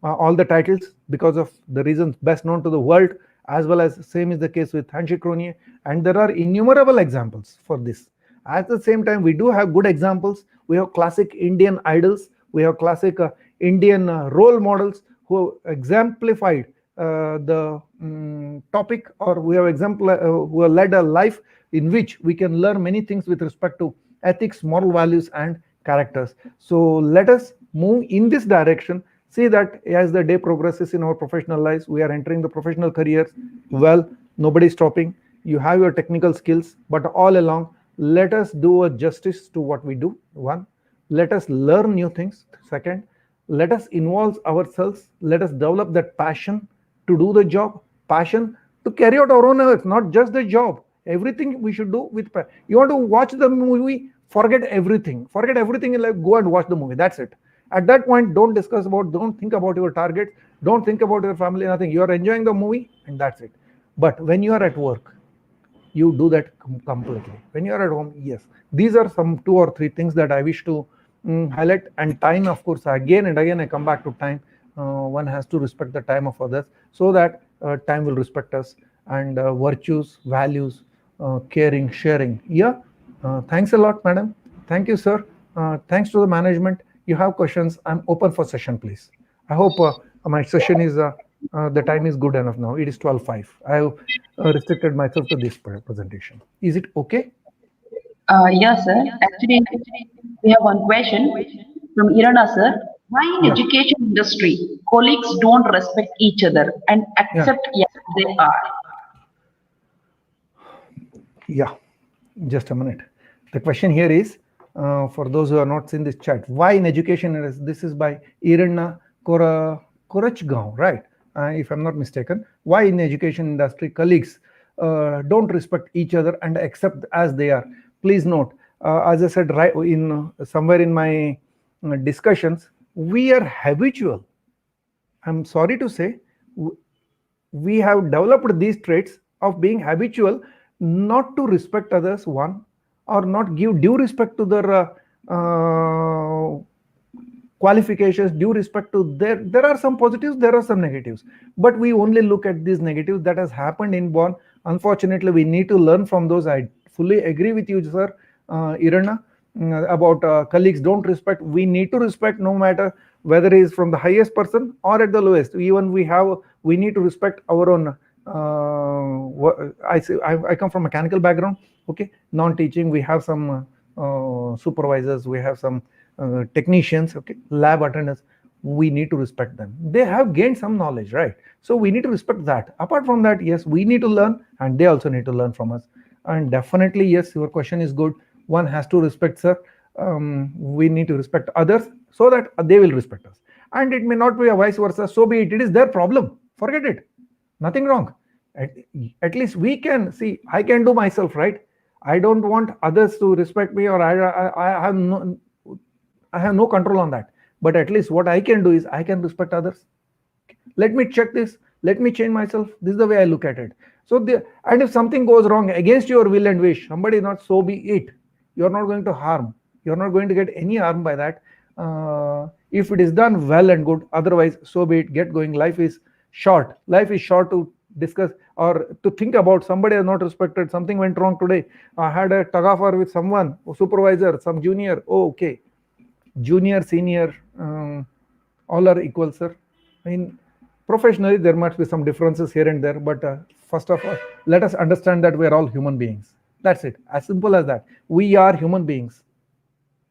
all the titles because of the reasons best known to the world, as well as same is the case with Aicte-Svce, and there are innumerable examples for this. At the same time, we do have good examples. We have classic Indian idols. We have classic Indian role models who exemplified the topic, or we have who have led a life in which we can learn many things with respect to ethics, moral values, and characters. So let us move in this direction. See that as the day progresses in our professional lives, we are entering the professional careers. Well, nobody's stopping. You have your technical skills, but all along, let us do a justice to what we do. One, Let us learn new things. Second, let us involve ourselves. Let us develop that passion to do the job, passion to carry out our own work, not just the job. Everything we should do with passion. You want to watch the movie, forget everything. Forget everything in life, go and watch the movie. That's it. At that point, don't think about your targets, don't think about your family, nothing. You are enjoying the movie and that's it. But when you are at work, you do that completely. When you are at home, yes, these are some 2 or 3 things that I wish to highlight. And time, of course, again and again I come back to time. One has to respect the time of others so that time will respect us. And virtues, values, caring, sharing. Yeah. Thanks a lot, madam. Thank you, sir. Thanks to the management. You have questions, I'm open for session, please. I hope my session is the time is good enough now. It is 12:05. I have restricted myself to this presentation. Is it okay? Yes, sir. Actually, we have one question from Irana, sir. Why in Yeah. education industry, colleagues don't respect each other and accept yes, they are? Yeah, just a minute. The question here is, for those who are not seen this chat, why in education, this is by Irina Korachgaon, right? If I'm not mistaken, why in education industry colleagues don't respect each other and accept as they are? Please note, as I said, right in somewhere in my discussions, we are habitual. I'm sorry to say, we have developed these traits of being habitual, not to respect others, one, or not give due respect to their qualifications, due respect to there are some positives, there are some negatives, but we only look at these negatives that has happened in born. Unfortunately, we need to learn from those. I fully agree with you, sir, Irina, about colleagues don't respect. We need to respect, no matter whether he is from the highest person or at the lowest. Even we need to respect our own. I come from mechanical background. Okay, non-teaching. We have some supervisors. We have some technicians. Okay, lab attendants. We need to respect them. They have gained some knowledge, right? So we need to respect that. Apart from that, yes, we need to learn, and they also need to learn from us. And definitely, yes, your question is good. One has to respect, sir. We need to respect others so that they will respect us. And it may not be a vice versa. So be it. It is their problem. Forget it. Nothing wrong. At least we can see. I can do myself, right? I don't want others to respect me, or I have no control on that. But at least what I can do is I can respect others. Let me check this. Let me change myself. This is the way I look at it. So and if something goes wrong against your will and wish, somebody not, so be it. You're not going to harm. You're not going to get any harm by that. If it is done well and good, otherwise, so be it. Get going. Life is short. Life is short to discuss or to think about somebody has not respected. Something went wrong today. I had a tug of war with someone, supervisor, some junior. Oh, okay. Junior, senior, all are equal, sir. I mean, professionally, there must be some differences here and there, but first of all, let us understand that we are all human beings. That's it. As simple as that. We are human beings.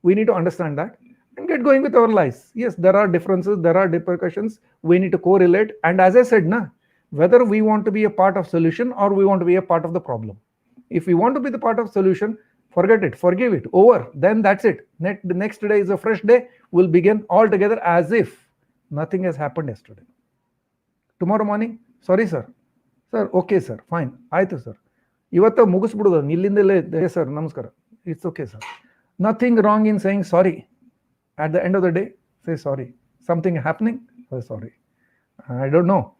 We need to understand that and get going with our lives. Yes, there are differences, there are repercussions. We need to correlate. And as I said, whether we want to be a part of solution or we want to be a part of the problem. If we want to be the part of solution, forget it, forgive it, over. Then that's it. The next day is a fresh day. We'll begin all together as if nothing has happened yesterday. Tomorrow morning, sorry, sir. Sir, okay, sir, fine. Aicte, sir. Ivattu mugisbidudu. Illindele, sir, namaskara. It's okay, sir. Nothing wrong in saying sorry. At the end of the day, say sorry. Something happening, say sorry. I don't know.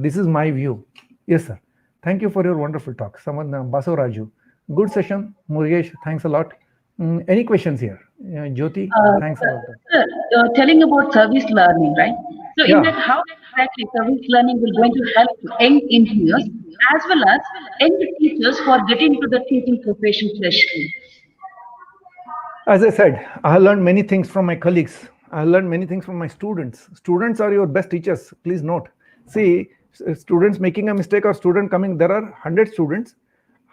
This is my view. Yes, sir. Thank you for your wonderful talk. Someone, Basuraju. Good session. Murugesh, thanks a lot. Any questions here? Jyoti, thanks a lot. Sir, you're telling about service learning, right? So Yeah. in that, how exactly service learning will going to help young engineers as well as young teachers who are getting into the teaching profession freshly? As I said, I learned many things from my colleagues. I learned many things from my students. Students are your best teachers. Please note. See, students making a mistake or student coming, there are 100 students.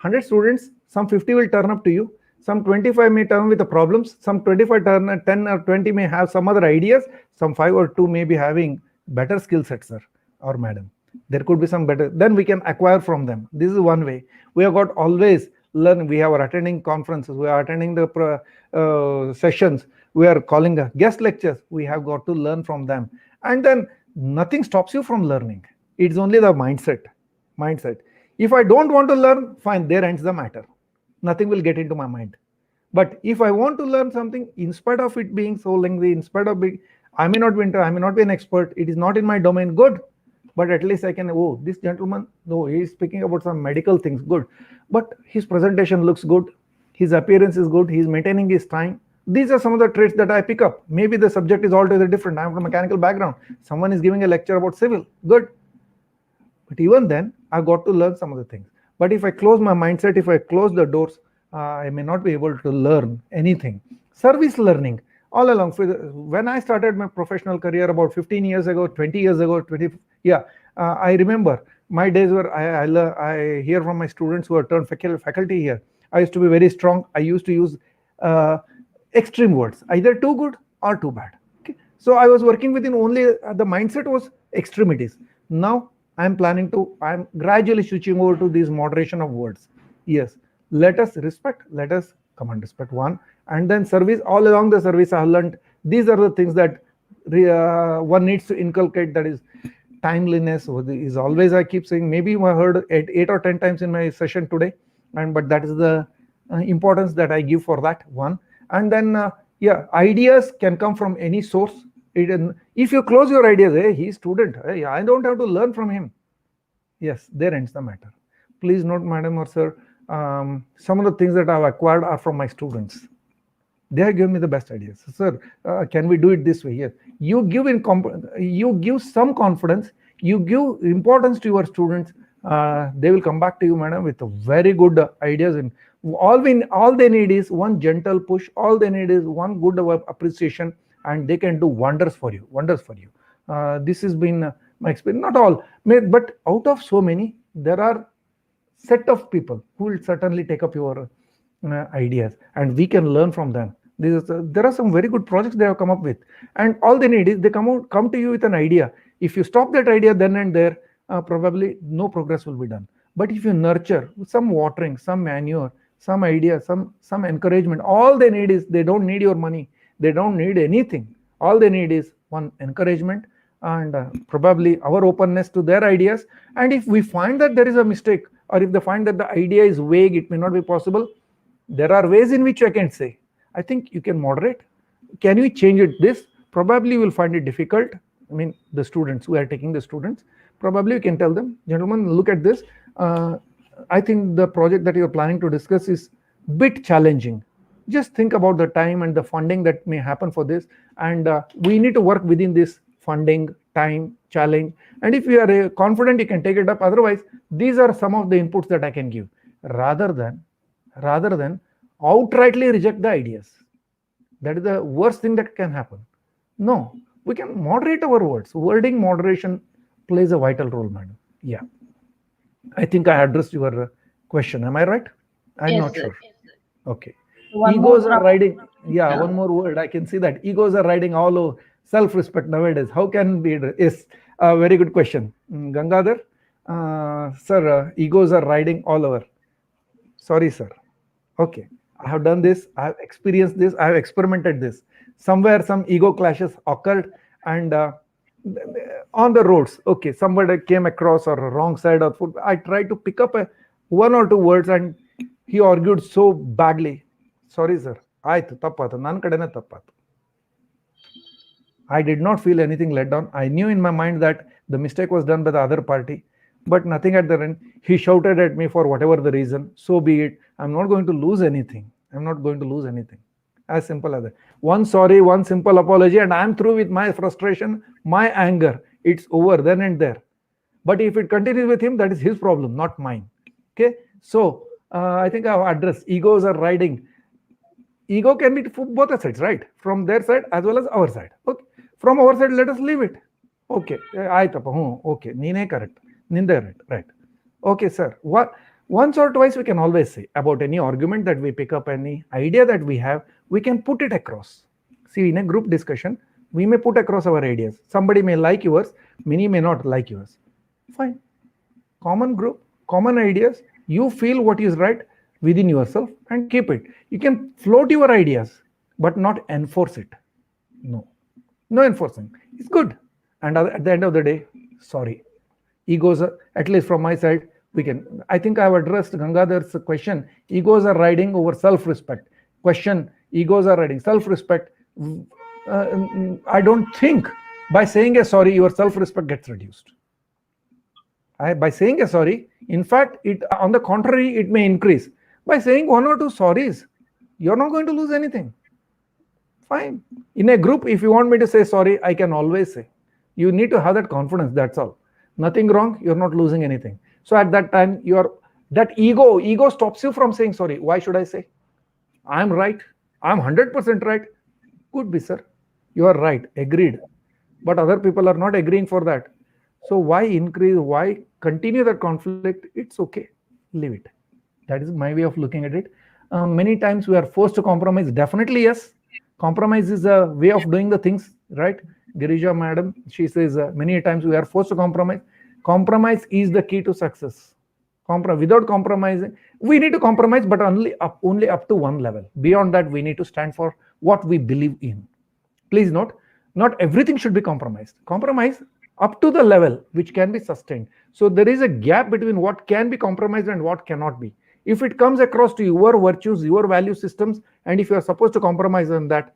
100 students, some 50 will turn up to you. Some 25 may turn with the problems. Some 25 turn, 10 or 20 may have some other ideas. Some 5 or 2 may be having better skill sets, sir or madam. There could be some better. Then we can acquire from them. This is one way. We have got always learn. We are attending conferences, we are attending the sessions, we are calling guest lectures. We have got to learn from them. And then nothing stops you from learning. It's only the mindset. If I don't want to learn, fine, there ends the matter. Nothing will get into my mind. But if I want to learn something, in spite of it being so lengthy, in spite of being, I may not be an expert, it is not in my domain, good. But at least I can, oh, this gentleman, no, he is speaking about some medical things, good. But his presentation looks good, his appearance is good, he is maintaining his time. These are some of the traits that I pick up. Maybe the subject is altogether different. I'm from a mechanical background. Someone is giving a lecture about civil, good. But even then, I got to learn some of the things. But if I close my mindset, if I close the doors, I may not be able to learn anything. Service learning, all along. When I started my professional career about 15 years ago, 20 years ago, I remember my days where I hear from my students who are turned faculty here. I used to be very strong. I used to use extreme words, either too good or too bad. Okay? So I was working within only, the mindset was extremities. Now I'm gradually switching over to this moderation of words. Yes, let us respect, let us command respect, one. And then service, all along the service I have learned, these are the things that one needs to inculcate, that is timeliness is always, I keep saying, maybe I heard 8 or 10 times in my session today, but that is the importance that I give for that one. And then ideas can come from any source. If you close your ideas, hey, he's student, hey, I don't have to learn from him. Yes, there ends the matter. Please note, madam or sir, some of the things that I've acquired are from my students. They have given me the best ideas. Sir, can we do it this way? Yes. You give some confidence, you give importance to your students. They will come back to you, madam, with very good ideas. And all they need is one gentle push. All they need is one good appreciation, and they can do wonders for you. This has been my experience. Not all, but out of so many, there are set of people who will certainly take up your ideas, and we can learn from them. There are some very good projects they have come up with, and all they need is they come to you with an idea. If you stop that idea then and there, probably no progress will be done. But if you nurture some watering, some manure, some idea, some encouragement, all they need is, they don't need your money, they don't need anything. All they need is one encouragement and probably our openness to their ideas. And if we find that there is a mistake, or if they find that the idea is vague, it may not be possible, there are ways in which I can say, I think you can moderate. Can we change it this? Probably you will find it difficult. I mean, the students who are taking the students, probably you can tell them, gentlemen, look at this. I think the project that you're planning to discuss is a bit challenging. Just think about the time and the funding that may happen for this. And we need to work within this funding, time, challenge. And if you are confident, you can take it up. Otherwise, these are some of the inputs that I can give, rather than outrightly reject the ideas. That is the worst thing that can happen. No, we can moderate our words. Wording moderation plays a vital role, madam. Yeah, I think I addressed your question. Am I right? I'm Yes, not sir. sure. Okay. One Egos more are from- riding. Yeah, one more word. I can see that egos are riding all over self-respect nowadays. How can be? Yes, a very good question. Gangadhar, sir, egos are riding all over. Sorry, sir. Okay, I have done this. I have experienced this. I have experimented this. Somewhere some ego clashes occurred, and on the roads, okay, somebody came across or wrong side of foot. I tried to pick up one or two words, and he argued so badly. Sorry, sir. ಆಯ್ತು ತಪ್ಪಾತು, ನನ್ನ ಕಡೆನೇ ತಪ್ಪಾತು. I did not feel anything let down. I knew in my mind that the mistake was done by the other party, but nothing at the end. He shouted at me for whatever the reason. So be it. I'm not going to lose anything. I'm not going to lose anything. As simple as that. One sorry, one simple apology, and I'm through with my frustration, my anger. It's over then and there. But if it continues with him, that is his problem, not mine. Okay. So I think I've addressed egos are riding. Ego can be from both sides, right? From their side as well as our side. Okay. From our side, let us leave it. Okay. Okay. Neene correct. Ninde right. Okay, sir. Once or twice we can always say about any argument that we pick up, any idea that we have, we can put it across. See, in a group discussion, we may put across our ideas. Somebody may like yours, many may not like yours. Fine. Common group, common ideas. You feel what is right. within yourself and keep it. You can float your ideas, but not enforce it. No enforcing. It's good. And at the end of the day, sorry. Egos, at least from my side, we can. I think I've addressed Gangadhar's question. Egos are riding over self-respect. Question: egos are riding self-respect. I don't think by saying a sorry, your self-respect gets reduced. By saying a sorry, in fact, it on the contrary, it may increase. By saying one or two sorries, you're not going to lose anything. Fine. In a group, if you want me to say sorry, I can always say. You need to have that confidence, that's all. Nothing wrong, you're not losing anything. So at that time, that ego stops you from saying sorry. Why should I say? I'm right. I'm 100% right. Could be, sir. You are right. Agreed. But other people are not agreeing for that. So why increase? Why continue that conflict? It's okay. Leave it. That is my way of looking at it. Many times we are forced to compromise. Definitely, yes. Compromise is a way of doing the things, right? Girija madam, she says many times we are forced to compromise. Compromise is the key to success. Without compromising, we need to compromise, but only up to one level. Beyond that, we need to stand for what we believe in. Please note, not everything should be compromised. Compromise up to the level which can be sustained. So there is a gap between what can be compromised and what cannot be. If it comes across to your virtues, your value systems, and if you are supposed to compromise on that,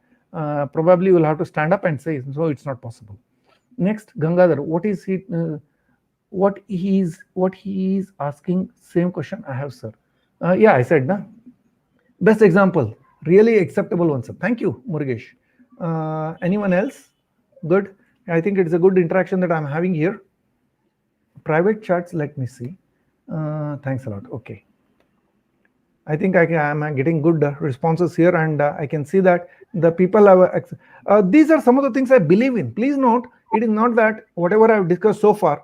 probably you will have to stand up and say, so it's not possible. Next, Gangadhar, what he is asking, same question I have, sir. Yeah, I said, na? Best example, really acceptable one, sir. Thank you, Murugesh. Anyone else? Good. I think it's a good interaction that I'm having here. Private chats, let me see. Thanks a lot. Okay. I think I'm getting good responses here, and I can see that the people have. These are some of the things I believe in. Please note, it is not that whatever I've discussed so far,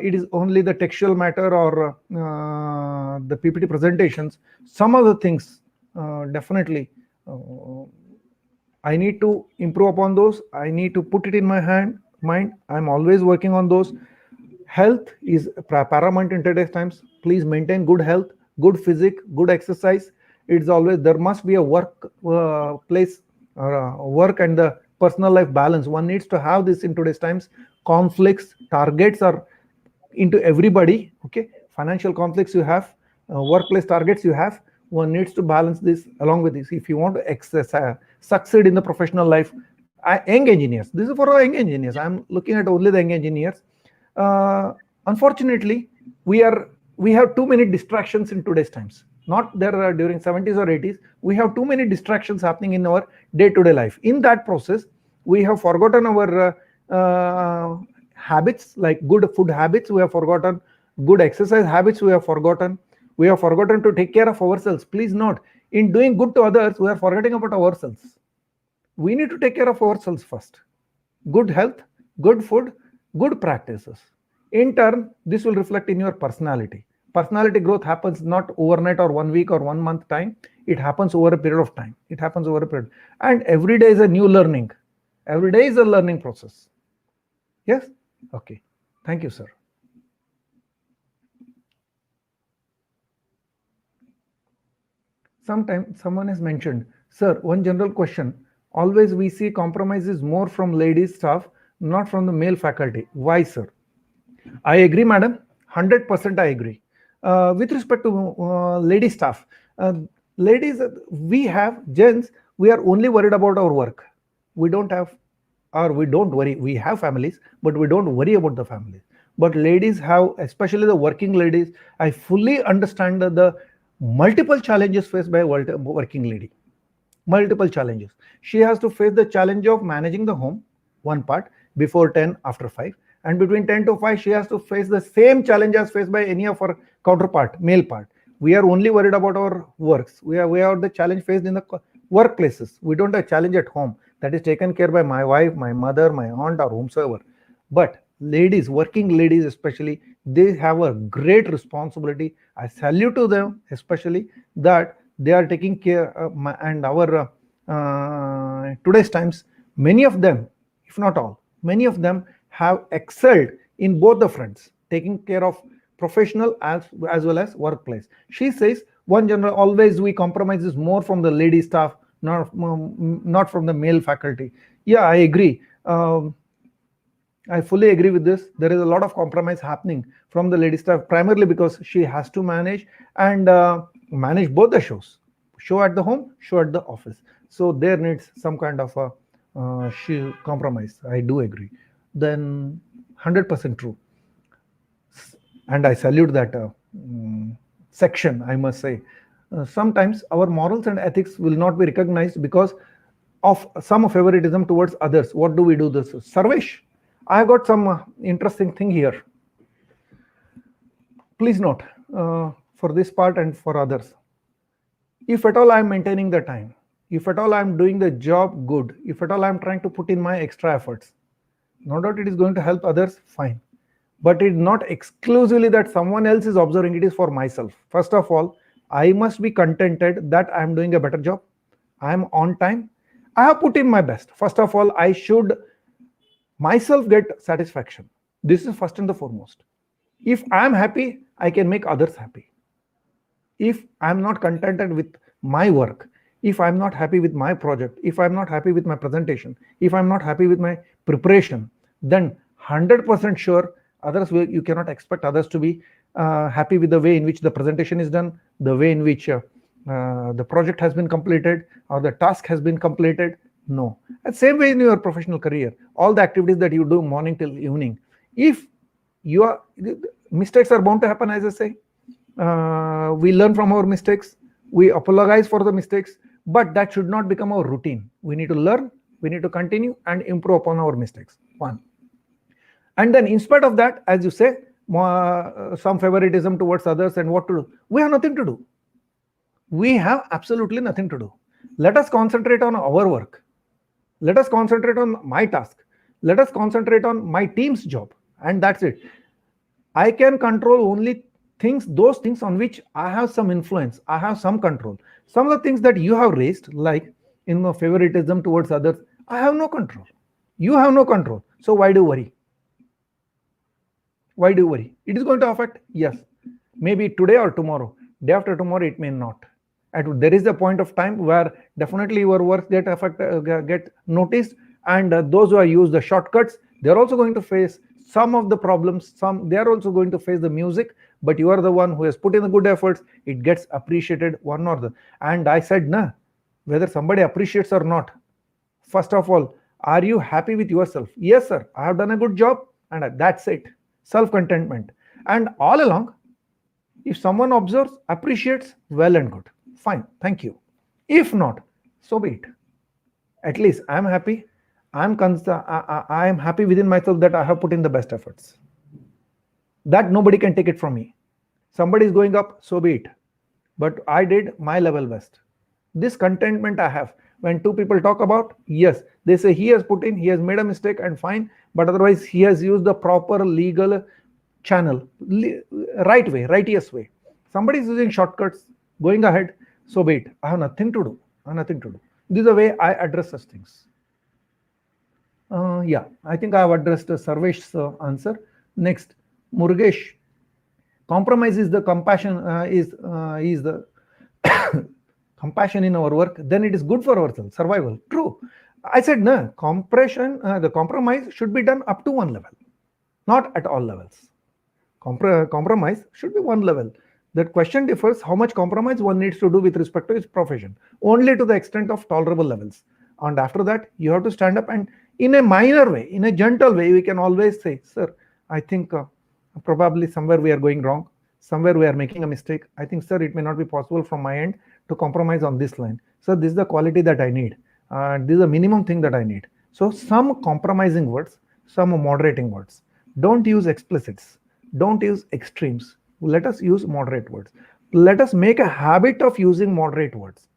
it is only the textual matter or the PPT presentations. Some of the things, definitely, I need to improve upon those. I need to put it in my mind. I'm always working on those. Health is paramount in today's times. Please maintain good health, good physique, good exercise. It's always, there must be a work place, work and the personal life balance. One needs to have this in today's times. Conflicts, targets are into everybody. Okay, financial conflicts you have, workplace targets you have. One needs to balance this along with this. If you want to succeed in the professional life, young engineers. This is for our young engineers. I'm looking at only the young engineers. Unfortunately, we have too many distractions in today's times. Not there during 70s or 80s. We have too many distractions happening in our day-to-day life. In that process, we have forgotten our habits, like good food habits. We have forgotten good exercise habits. We have forgotten to take care of ourselves. Please note, in doing good to others, we are forgetting about ourselves. We need to take care of ourselves first. Good health, good food, good practices. In turn, this will reflect in your personality. Personality growth happens not overnight or 1 week or 1 month time. It happens over a period of time. And every day is a new learning. Every day is a learning process. Yes? Okay. Thank you, sir. Sometimes someone has mentioned, sir, one general question. Always we see compromises more from ladies staff, not from the male faculty. Why, sir? I agree, madam. 100% I agree. With respect to lady staff, ladies, we have gents, we are only worried about our work. We don't worry. We have families, but we don't worry about the families. But ladies have, especially the working ladies, I fully understand the multiple challenges faced by a working lady. Multiple challenges. She has to face the challenge of managing the home, one part, before 10, after 5. And between 10 to 5, she has to face the same challenge as faced by any of her counterpart, male part. We are only worried about our works. We are the challenge faced in the workplaces. We don't have a challenge at home. That is taken care by my wife, my mother, my aunt, or whomsoever. But ladies, working ladies especially, they have a great responsibility. I salute to them, especially that they are taking care. And our today's times, many of them, if not all, many of them have excelled in both the fronts, taking care of professional as well as workplace. She says One general, always we compromise is more from the lady staff, not from the male faculty. Yeah, I agree. I fully agree with this. There is a lot of compromise happening from the lady staff, primarily because she has to manage and manage both the shows, show at the home, show at the office. So there needs some kind of a compromise. I do agree. Then 100% true. And I salute that section, I must say. Sometimes our morals and ethics will not be recognized because of some favoritism towards others. What do we do this? Sarvesh, I got some interesting thing here. Please note for this part and for others. If at all I am maintaining the time, if at all I am doing the job good, if at all I am trying to put in my extra efforts, no doubt it is going to help others, fine. But it's not exclusively that someone else is observing, it is for myself. First of all, I must be contented that I am doing a better job. I am on time. I have put in my best. First of all, I should myself get satisfaction. This is first and the foremost. If I am happy, I can make others happy. If I am not contented with my work, if I'm not happy with my project, if I'm not happy with my presentation, if I'm not happy with my preparation, then 100% sure others will, you cannot expect others to be happy with the way in which the presentation is done, the way in which the project has been completed or the task has been completed. No. And same way in your professional career, all the activities that you do morning till evening, if you are, mistakes are bound to happen, as I say. We learn from our mistakes, we apologize for the mistakes, but that should not become our routine. We need to learn, we need to continue and improve upon our mistakes. One. And then in spite of that, as you say, some favoritism towards others and what to do, we have nothing to do. We have absolutely nothing to do. Let us concentrate on our work. Let us concentrate on my task. Let us concentrate on my team's job. And that's it. I can control only things, those things on which I have some influence, I have some control. Some of the things that you have raised, like in the favoritism towards others, I have no control. You have no control. So why do you worry? Why do you worry? It is going to affect, yes, maybe today or tomorrow. Day after tomorrow, it may not. And there is a point of time where definitely your work get noticed, and those who have used the shortcuts, they're also going to face some of the problems. They are also going to face the music, but you are the one who has put in the good efforts. It gets appreciated, one or the. And I said, nah, whether somebody appreciates or not, first of all, are you happy with yourself? Yes, sir, I have done a good job, and that's it. Self-contentment. And all along, if someone observes, appreciates, well and good. Fine, thank you. If not, so be it. At least I'm happy. I am happy within myself that I have put in the best efforts. That nobody can take it from me. Somebody is going up, so be it. But I did my level best. This contentment I have. When two people talk about, yes, they say he has put in, he has made a mistake and fine, but otherwise he has used the proper legal channel, right way, righteous way. Somebody is using shortcuts, going ahead, so be it. I have nothing to do. I have nothing to do. This is the way I address such things. Yeah, I think I have addressed Sarvesh's answer. Next, Murugesh. Compromise is the compassion, is the compassion in our work. Then it is good for ourselves, survival. True. I said no. The compromise should be done up to one level, not at all levels. Compromise should be one level. That question differs how much compromise one needs to do with respect to his profession, only to the extent of tolerable levels. And after that, you have to stand up and in a minor way, in a gentle way, we can always say, sir, I think probably somewhere we are going wrong, somewhere we are making a mistake. I think, sir, it may not be possible from my end to compromise on this line. So this is the quality that I need. This is the minimum thing that I need. So some compromising words, some moderating words. Don't use explicits. Don't use extremes. Let us use moderate words. Let us make a habit of using moderate words.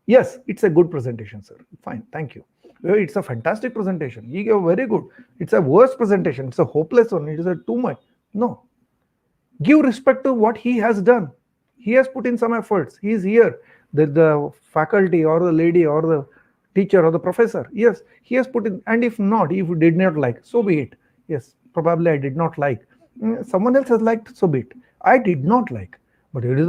Yes, it's a good presentation, sir. Fine, thank you. It's a fantastic presentation. You gave very good. It's a worse presentation. It's a hopeless one. It is a too much. No. Give respect to what he has done. He has put in some efforts. He is here. The faculty or the lady or the teacher or the professor. Yes, he has put in. And if not, if you did not like, so be it. Yes, probably I did not like. Someone else has liked, so be it. I did not like. But it is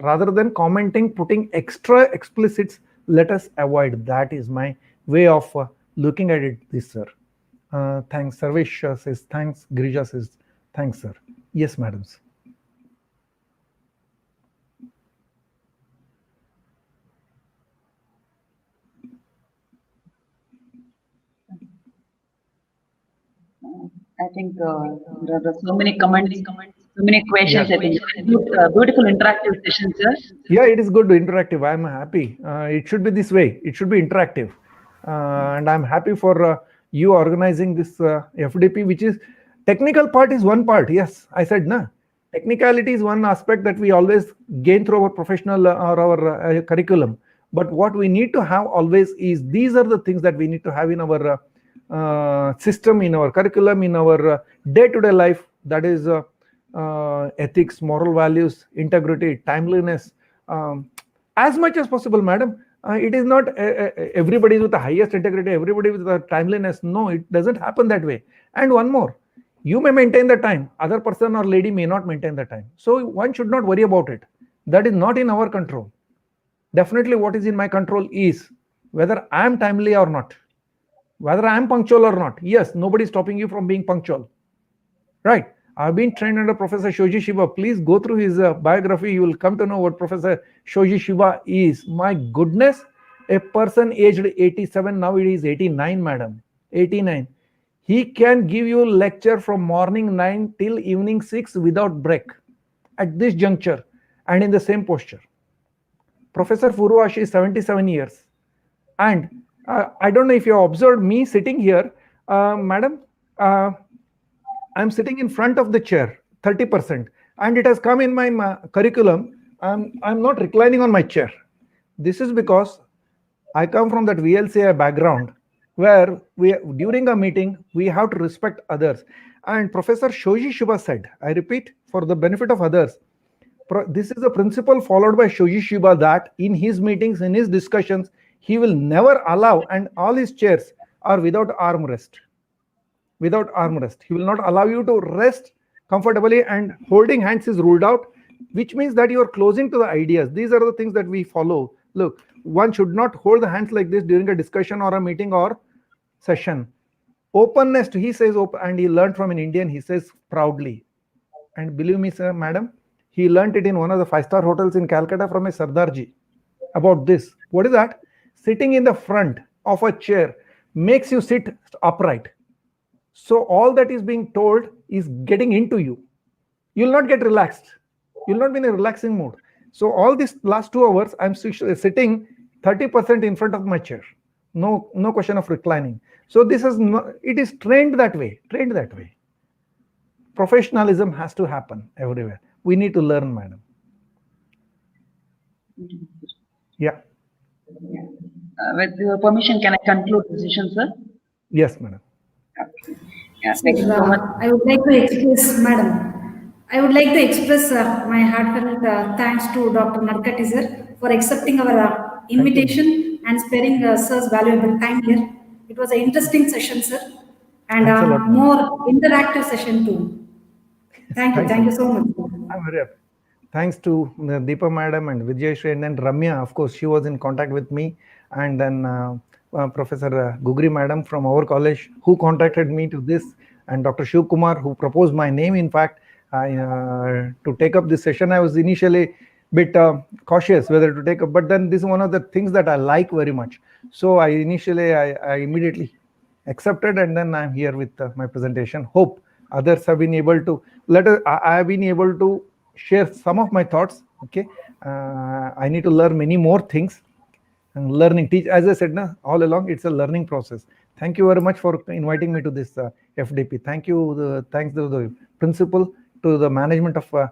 rather than commenting, putting extra explicits, let us avoid. That is my way of looking at it, this sir. Thanks. Sarvesh says thanks. Girija says thanks, sir. Yes, madams. I think there are so many comments, so many questions. Yeah. I think beautiful interactive session, sir. Yeah, it is good to interactive. I'm happy. It should be this way. It should be interactive, and I'm happy for you organizing this FDP, which is technical part is one part. Yes, I said na. Technicality is one aspect that we always gain through our professional or our curriculum. But what we need to have always is these are the things that we need to have in our system, in our curriculum, in our day-to-day life. That is ethics, moral values, integrity, timeliness, as much as possible, madam. It is not everybody with the highest integrity, everybody with the timeliness. No, it doesn't happen that way. And one more, you may maintain the time, other person or lady may not maintain the time. So one should not worry about it. That is not in our control. Definitely what is in my control is whether I am timely or not, whether I am punctual or not. Yes, nobody is stopping you from being punctual, right? I've been trained under Professor Shoji Shiba. Please go through his biography. You will come to know what Professor Shoji Shiba is. My goodness, a person aged 87, now it is 89, madam. 89. He can give you lecture from morning 9 till evening 6 without break at this juncture and in the same posture. Professor Furuhashi is 77 years. And I don't know if you observed me sitting here, madam. I'm sitting in front of the chair, 30%, and it has come in my curriculum. I'm not reclining on my chair. This is because I come from that VLCI background where during a meeting, we have to respect others. And Professor Shoji Shiba said, I repeat, for the benefit of others, this is a principle followed by Shoji Shiba that in his meetings, in his discussions, he will never allow, and all his chairs are without armrest. Without armrest. He will not allow you to rest comfortably, and holding hands is ruled out, which means that you are closing to the ideas. These are the things that we follow. Look, one should not hold the hands like this during a discussion or a meeting or session. Openness, he says, and he learned from an Indian, he says proudly. And believe me, sir, madam, he learned it in one of the 5-star hotels in Calcutta from a Sardarji about this. What is that? Sitting in the front of a chair makes you sit upright. So all that is being told is getting into you. You'll not get relaxed. You'll not be in a relaxing mood. So all this last 2 hours, I'm sitting 30% in front of my chair. No question of reclining. So this is not, it is trained that way. Trained that way. Professionalism has to happen everywhere. We need to learn, madam. Yeah. With your permission, can I conclude the session, sir? Yes, madam. Yeah, thank you so much. I would like to express, madam, I would like to express my heartfelt thanks to Dr. Narkati sir for accepting our invitation and sparing sir's valuable time here. It was an interesting session, sir, and more interactive session too. Thank you so much. I'm very happy. Thanks to Deepa madam and Vijayashri, and then Ramya, of course, she was in contact with me, and then Professor Gugri madam from our college who contacted me to this, and Dr. Shiv Kumar who proposed my name. In fact, to take up this session, I was initially a bit cautious whether to take up, but then this is one of the things that I like very much. So I immediately accepted, and then I'm here with my presentation. Hope others have been able to I have been able to share some of my thoughts. Okay, I need to learn many more things. And learning, teach, as I said, all along, it's a learning process. Thank you very much for inviting me to this FDP. Thanks to the principal, to the management of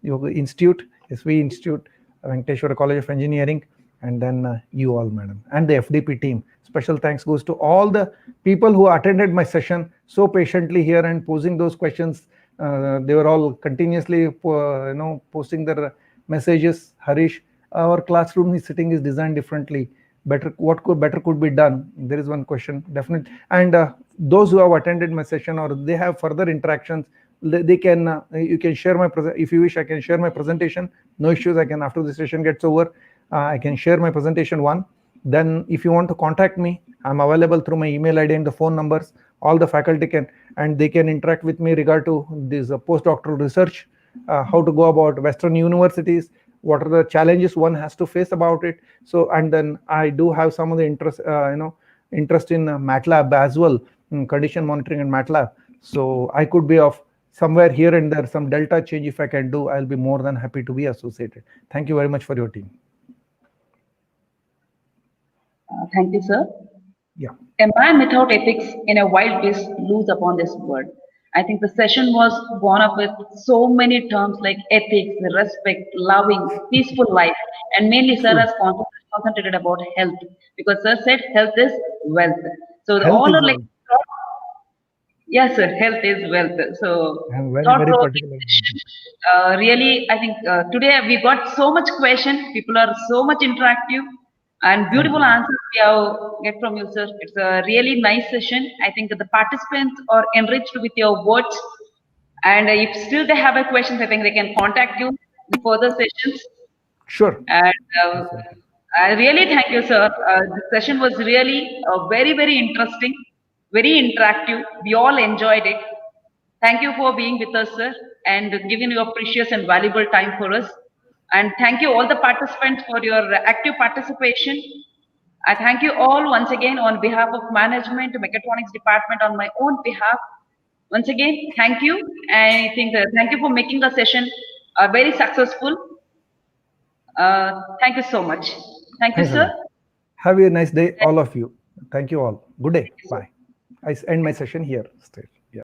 your institute, SV Institute, Venkateshwara College of Engineering, and then you all, madam, and the FDP team. Special thanks goes to all the people who attended my session so patiently here and posing those questions. They were all continuously, posting their messages. Harish, our classroom sitting is designed differently. What could be done? There is one question, definitely. And those who have attended my session or they have further interactions they can, you can share my, if you wish, I can share my presentation. No issues. I can, after the session gets over, I can share my presentation one. Then if you want to contact me, I'm available through my email ID and the phone numbers. All the faculty can, and they can interact with me regard to this postdoctoral research, how to go about Western universities, what are the challenges one has to face about it. So, and then I do have some of the interest, interest in MATLAB as well, condition monitoring and MATLAB. So I could be of somewhere here and there, some delta change if I can do, I'll be more than happy to be associated. Thank you very much for your team. Thank you, sir. Yeah. A man without ethics in a wild beast lose upon this word. I think the session was born up with so many terms like ethics, respect, loving, peaceful life, and mainly sir has concentrated about health, because sir said health is wealth. So Health all is are like, wealth. yes, sir, health is wealth. So I'm very, thought very provoking particular. session. Really, I think today we got so much question. People are so much interactive and beautiful answers we have get from you, sir. It's a really nice session. I think that the participants are enriched with your words. And if still they have a questions, I think they can contact you in further sessions. Sure. And I really thank you, sir. The session was really very, very interesting, very interactive. We all enjoyed it. Thank you for being with us, sir, and giving your precious and valuable time for us. And thank you all the participants for your active participation. I thank you all once again on behalf of management, mechatronics department, on my own behalf. Once again, thank you. I think thank you for making the session very successful. Thank you so much. Thank you, Thanks a sir. lot. Have a nice day, all of you. Thank you all. Good day. Bye. I end my session here. Stay.